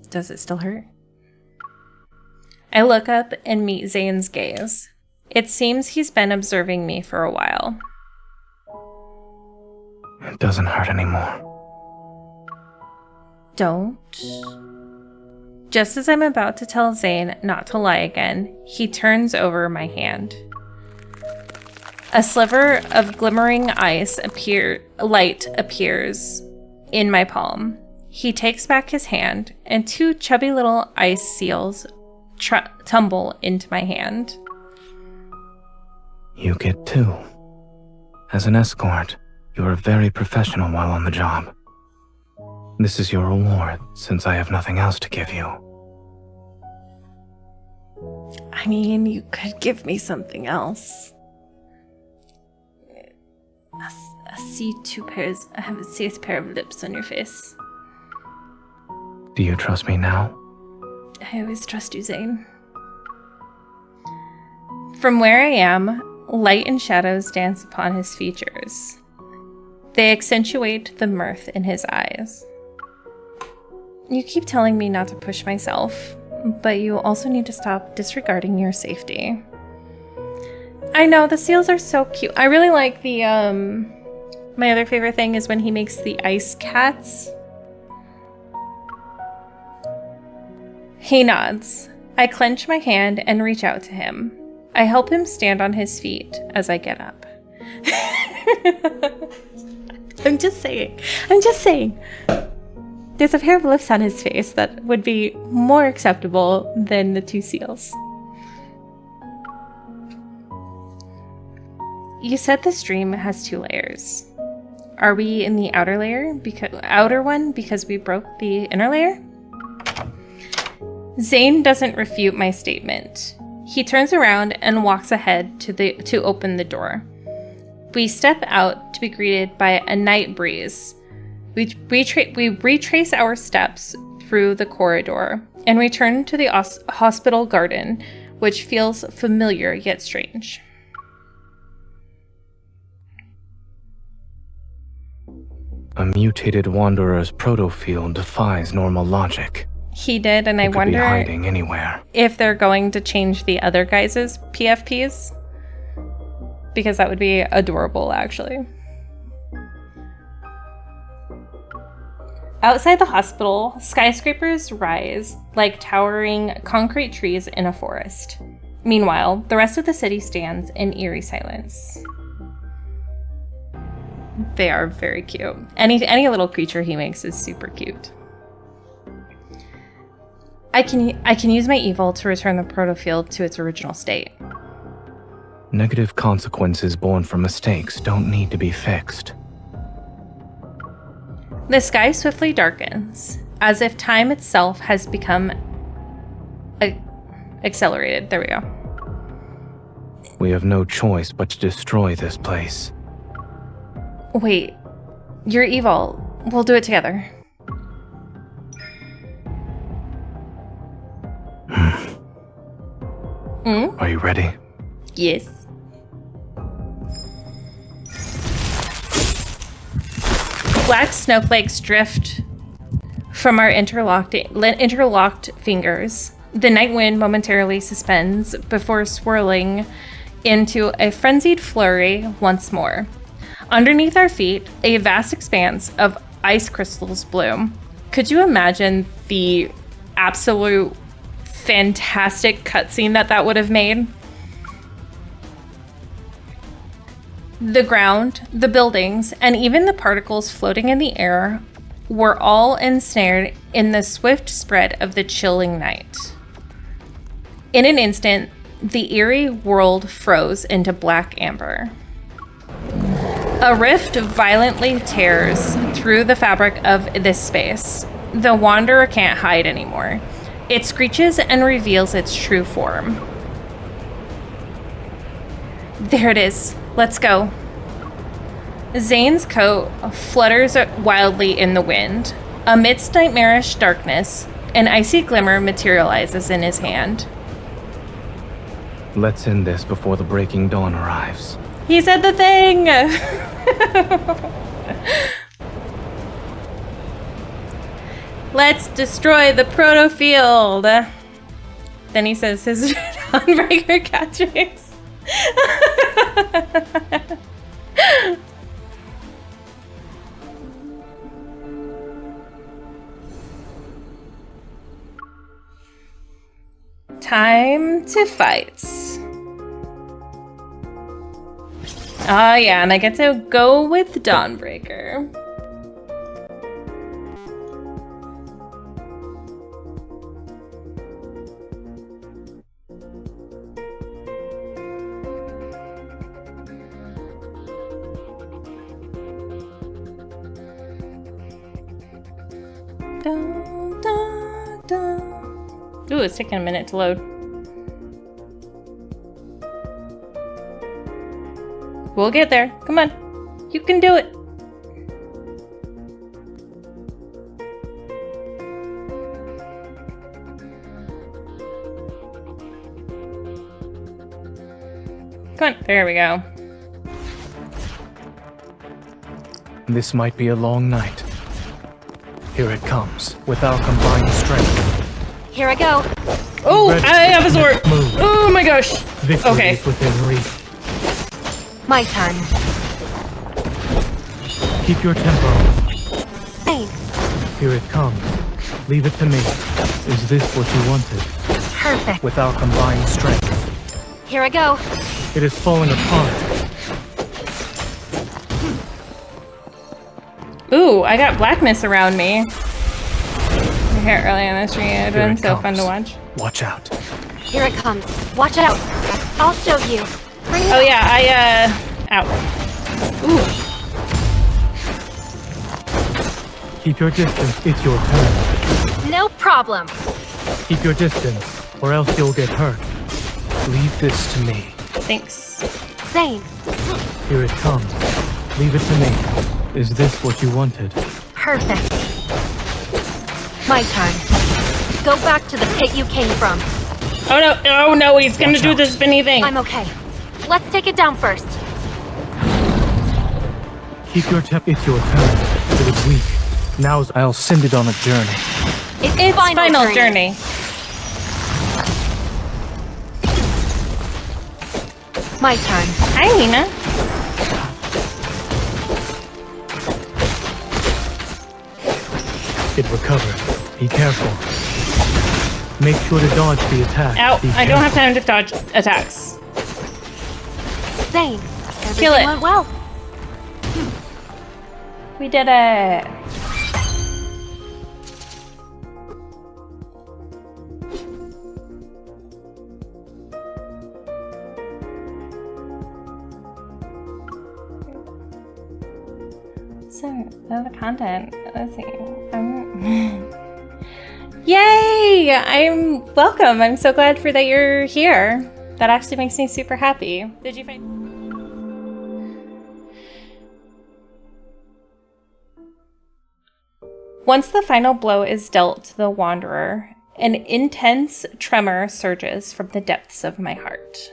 S1: Does it still hurt? I look up and meet Zayne's gaze. It seems he's been observing me for a while.
S8: It doesn't hurt anymore.
S1: Don't. Just as I'm about to tell Zayne not to lie again, he turns over my hand. A sliver of glimmering light appears in my palm. He takes back his hand, and two chubby little ice seals tumble into my hand.
S8: You get two. As an escort, you are very professional while on the job. This is your reward, since I have nothing else to give you.
S1: I mean, you could give me something else. I see two pairs. I have a pair of lips on your face.
S8: Do you trust me now?
S1: I always trust you, Zayne. From where I am, light and shadows dance upon his features. They accentuate the mirth in his eyes. You keep telling me not to push myself, but you also need to stop disregarding your safety. I know, the seals are so cute. I really like the, my other favorite thing is when he makes the ice cats. He nods. I clench my hand and reach out to him. I help him stand on his feet as I get up. I'm just saying. There's a pair of lips on his face that would be more acceptable than the two seals. You said this dream has 2 layers. Are we in the outer one because we broke the inner layer? Zayne doesn't refute my statement. He turns around and walks ahead to open the door. We step out to be greeted by a night breeze. We retrace our steps through the corridor and return to the hospital garden, which feels familiar yet strange.
S8: A mutated wanderer's protofield defies normal logic.
S1: He did, and I
S8: Could
S1: wonder
S8: be hiding anywhere.
S1: if they're going to change the other guys' PFPs. Because that would be adorable, actually. Outside the hospital, skyscrapers rise like towering concrete trees in a forest. Meanwhile, the rest of the city stands in eerie silence. They are very cute. Any little creature he makes is super cute. I can use my evil to return the Protofield to its original state.
S8: Negative consequences born from mistakes don't need to be fixed.
S1: The sky swiftly darkens, as if time itself has become accelerated. There we go.
S8: We have no choice but to destroy this place.
S1: Wait, you're evil. We'll do it together.
S8: Are you ready?
S1: Yes. Black snowflakes drift from our interlocked fingers. The night wind momentarily suspends before swirling into a frenzied flurry once more. Underneath our feet, a vast expanse of ice crystals bloom. Could you imagine the absolute fantastic cutscene that would have made? The ground, the buildings, and even the particles floating in the air were all ensnared in the swift spread of the chilling night. In an instant, the eerie world froze into black amber. A rift violently tears through the fabric of this space. The Wanderer can't hide anymore. It screeches and reveals its true form. There it is. Let's go. Zayne's coat flutters wildly in the wind. Amidst nightmarish darkness, an icy glimmer materializes in his hand.
S8: Let's end this before the breaking dawn arrives.
S1: He said the thing! Let's destroy the Protofield! Then he says his Dawnbreaker catchphrase. Time to fight. Oh yeah, and I get to go with Dawnbreaker. Dun, dun, dun. Ooh, it's taking a minute to load. We'll get there. Come on. You can do it. Come on. There we go.
S8: This might be a long night. Here it comes, with our combined strength.
S15: Here I go.
S1: Oh, I have a sword. Oh my gosh.
S8: Victory
S1: Okay.
S8: is within reach.
S15: My turn.
S8: Keep your tempo.
S15: Zayne.
S8: Here it comes. Leave it to me. Is this what you wanted?
S15: Perfect.
S8: With our combined strength.
S15: Here I go.
S8: It is falling apart.
S1: Ooh, I got blackness around me. Here early on the stream, it would have been so fun to watch.
S8: Watch out.
S15: Here it comes. Watch out. I'll show you.
S1: Oh yeah, ow. Ooh.
S8: Keep your distance. It's your turn.
S15: No problem.
S8: Keep your distance, or else you'll get hurt. Leave this to me.
S1: Thanks.
S15: Zayne.
S8: Here it comes. Leave it to me. Is this what you wanted?
S15: Perfect. My turn. Go back to the pit you came from.
S1: Oh no, he's gonna do this spinny thing.
S15: I'm okay. Let's take it down first.
S8: Keep your temp. It's your turn. It is weak. Now I'll send it on a journey.
S15: It's
S1: final journey.
S15: My turn.
S1: Hi, Nina.
S8: It recovered. Be careful. Make sure to dodge the attack.
S1: Ow, I don't have time to dodge attacks.
S15: Zayne,
S1: Kill
S15: everything
S1: it.
S15: went well.
S1: We did it. So, the content. Let's see. Yay! I'm welcome. I'm so glad that you're here. That actually makes me super happy. Did you find... Once the final blow is dealt to the Wanderer, an intense tremor surges from the depths of my heart.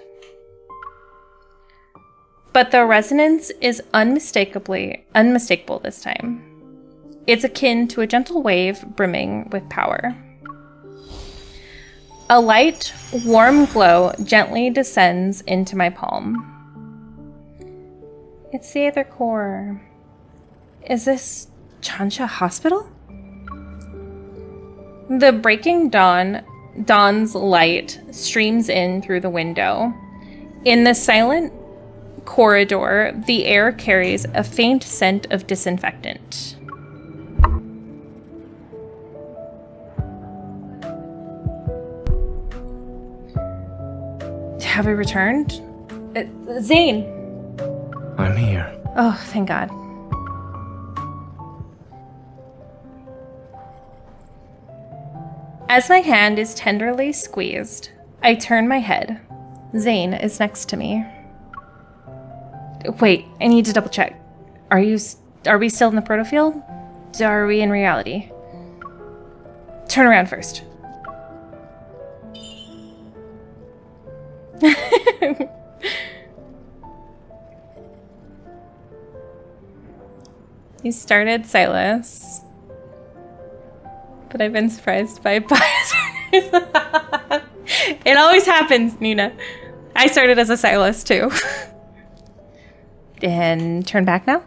S1: But the resonance is unmistakable this time. It's akin to a gentle wave brimming with power. A light, warm glow gently descends into my palm. It's the Aether Core. Is this Chansia Hospital? The breaking dawn's light streams in through the window. In the silent corridor, the air carries a faint scent of disinfectant. Have we returned? Zayne!
S8: I'm here.
S1: Oh, thank God. As my hand is tenderly squeezed, I turn my head. Zayne is next to me. Wait, I need to double check. Are we still in the Protofield? Are we in reality? Turn around first. You started Silas, but I've been surprised by bias. It always happens, Nina. I started as a Silas too. And turn back now.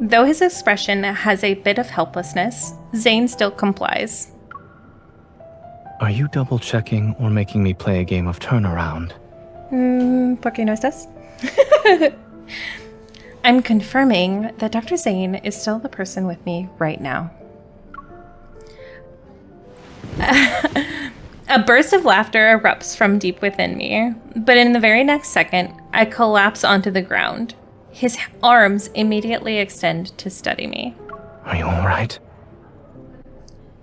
S1: Though his expression has a bit of helplessness, Zayne still complies.
S8: Are you double checking or making me play a game of turnaround?
S1: ¿Por qué no estás? I'm confirming that Dr. Zayne is still the person with me right now. A burst of laughter erupts from deep within me, but in the very next second, I collapse onto the ground. His arms immediately extend to steady me.
S8: Are you alright?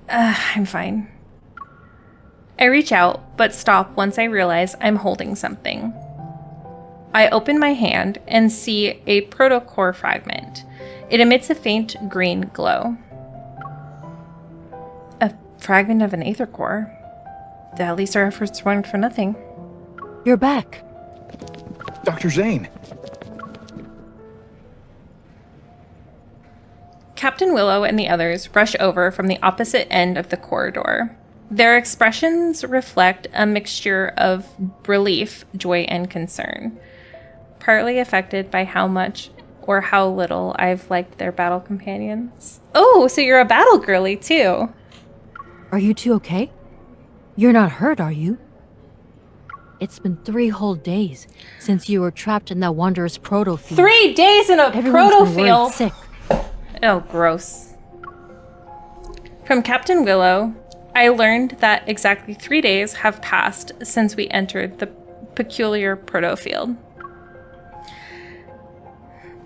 S1: I'm fine. I reach out, but stop once I realize I'm holding something. I open my hand and see a protocore fragment. It emits a faint green glow. A fragment of an aether core. At least our efforts weren't for nothing.
S2: You're back.
S11: Dr. Zayne.
S1: Captain Willow and the others rush over from the opposite end of the corridor. Their expressions reflect a mixture of relief, joy, and concern, partly affected by how much or how little I've liked their battle companions. Oh, so you're a battle girly too.
S2: Are you two okay? You're not hurt, are you? It's been 3 whole days since you were trapped in that Wanderer's Protofield.
S1: 3 days in a
S2: Everyone's been worried
S1: Protofield.
S2: sick.
S1: Oh, gross. From Captain Willow, I learned that exactly 3 days have passed since we entered the peculiar Protofield.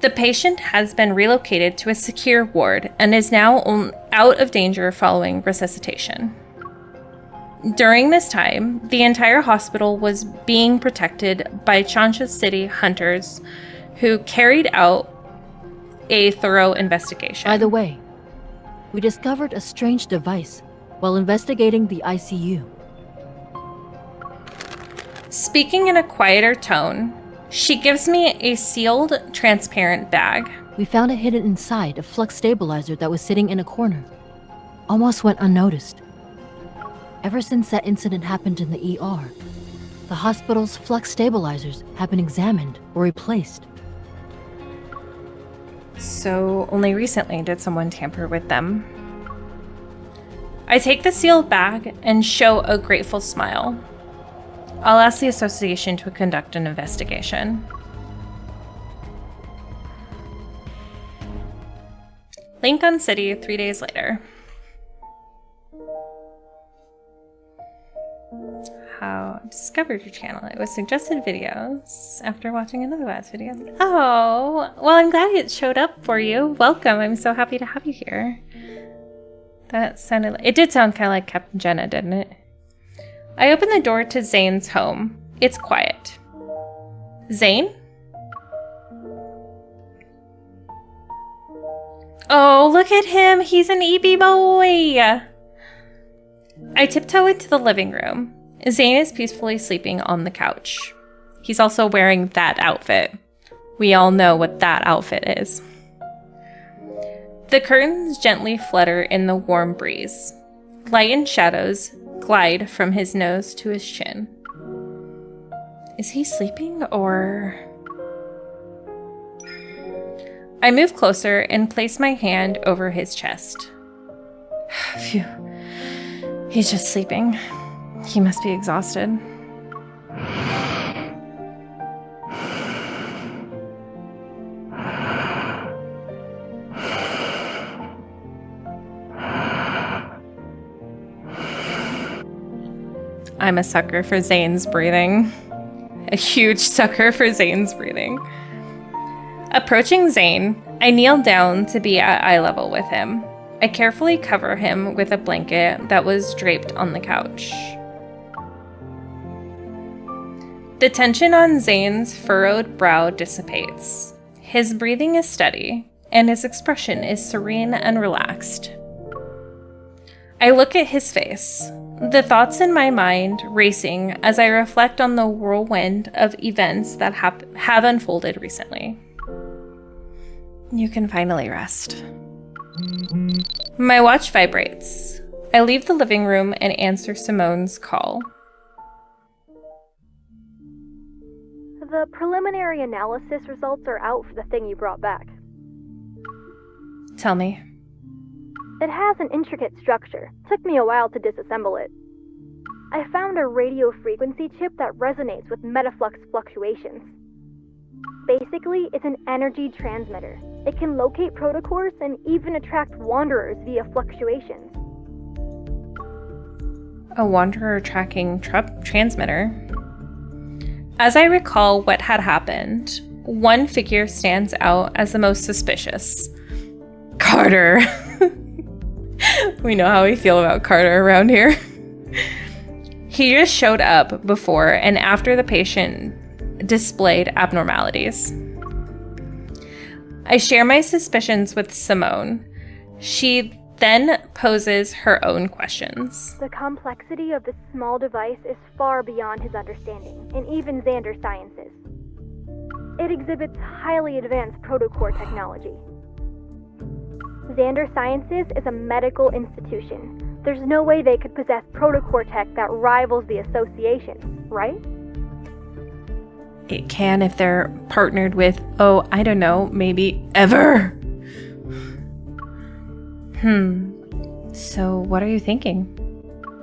S1: The patient has been relocated to a secure ward and is now out of danger following resuscitation. During this time, the entire hospital was being protected by Chansia City hunters who carried out a thorough investigation.
S2: By the way, we discovered a strange device while investigating the ICU.
S1: Speaking in a quieter tone, she gives me a sealed, transparent bag.
S2: We found it hidden inside a flux stabilizer that was sitting in a corner. Almost went unnoticed. Ever since that incident happened in the ER, the hospital's flux stabilizers have been examined or replaced.
S1: So only recently did someone tamper with them. I take the sealed bag and show a grateful smile. I'll ask the association to conduct an investigation. Linkon City 3 days later. How I discovered your channel. It was suggested videos after watching another last video. Oh, well, I'm glad it showed up for you. Welcome. I'm so happy to have you here. That sounded like, it did sound kind of like Captain Jenna, didn't it? I open the door to Zayne's home. It's quiet. Zayne? Oh, look at him. He's an EB boy. I tiptoe into the living room. Zayne is peacefully sleeping on the couch. He's also wearing that outfit. We all know what that outfit is. The curtains gently flutter in the warm breeze. Light and shadows glide from his nose to his chin. Is he sleeping or... I move closer and place my hand over his chest. Phew. He's just sleeping. He must be exhausted. I'm a sucker for Zayne's breathing. A huge sucker for Zayne's breathing. Approaching Zayne, I kneel down to be at eye level with him. I carefully cover him with a blanket that was draped on the couch. The tension on Zayne's furrowed brow dissipates. His breathing is steady, and his expression is serene and relaxed. I look at his face, the thoughts in my mind racing as I reflect on the whirlwind of events that have unfolded recently. You can finally rest. My watch vibrates. I leave the living room and answer Simone's call.
S3: The preliminary analysis results are out for the thing you brought back.
S1: Tell me.
S3: It has an intricate structure. Took me a while to disassemble it. I found a radio frequency chip that resonates with Metaflux fluctuations. Basically, it's an energy transmitter. It can locate protocores and even attract wanderers via fluctuations.
S1: A wanderer tracking transmitter. As I recall what had happened, one figure stands out as the most suspicious. Carter. We know how we feel about Carter around here. He just showed up before and after the patient displayed abnormalities. I share my suspicions with Simone. She then poses her own questions.
S3: The complexity of this small device is far beyond his understanding, and even Xander Sciences. It exhibits highly advanced protocore technology. Xander Sciences is a medical institution. There's no way they could possess protocore tech that rivals the association, right?
S1: It can if they're partnered with, oh, I don't know, maybe ever. So what are you thinking?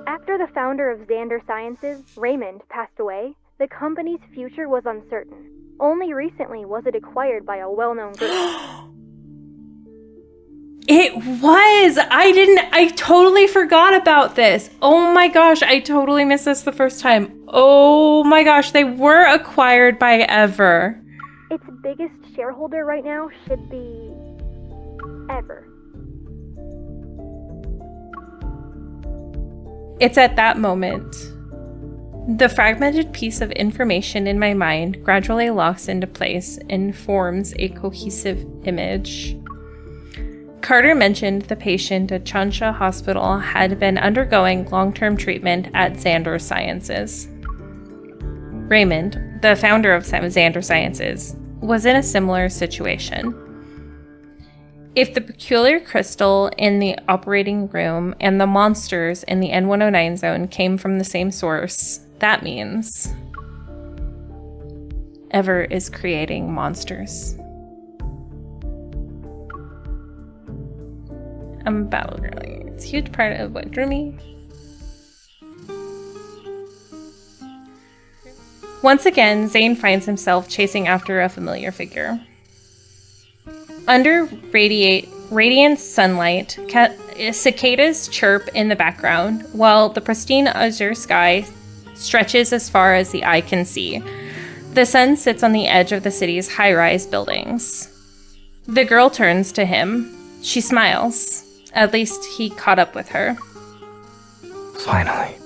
S3: After the founder of Xander Sciences, Raymond, passed away, the company's future was uncertain. Only recently was it acquired by a well-known group.
S1: It was! I totally forgot about this. Oh my gosh, I totally missed this the first time. Oh my gosh, they were acquired by Ever.
S3: Its biggest shareholder right now should be Ever.
S1: It's at that moment. The fragmented piece of information in my mind gradually locks into place and forms a cohesive image. Carter mentioned the patient at Chansia Hospital had been undergoing long-term treatment at Xander Sciences. Raymond, the founder of Xander Sciences, was in a similar situation. If the peculiar crystal in the operating room and the monsters in the N109 zone came from the same source, that means Ever is creating monsters. I'm a battle girly. It's a huge part of what drew me. Once again, Zayne finds himself chasing after a familiar figure. Under radiant sunlight, cicadas chirp in the background, while the pristine azure sky stretches as far as the eye can see. The sun sits on the edge of the city's high-rise buildings. The girl turns to him. She smiles. At least he caught up with her.
S8: Finally.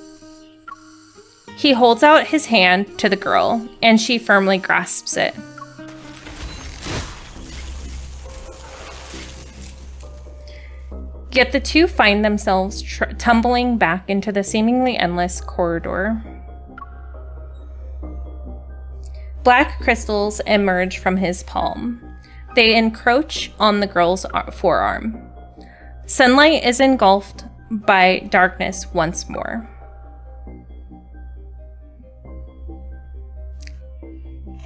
S1: He holds out his hand to the girl, and she firmly grasps it. Yet the two find themselves tumbling back into the seemingly endless corridor. Black crystals emerge from his palm. They encroach on the girl's forearm. Sunlight is engulfed by darkness once more.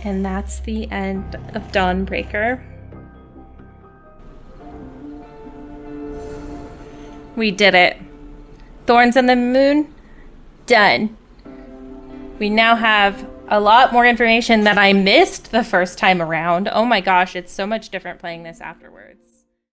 S1: And that's the end of Dawnbreaker. We did it. Thorns on the Moon, done. We now have a lot more information that I missed the first time around. Oh my gosh, it's so much different playing this afterwards.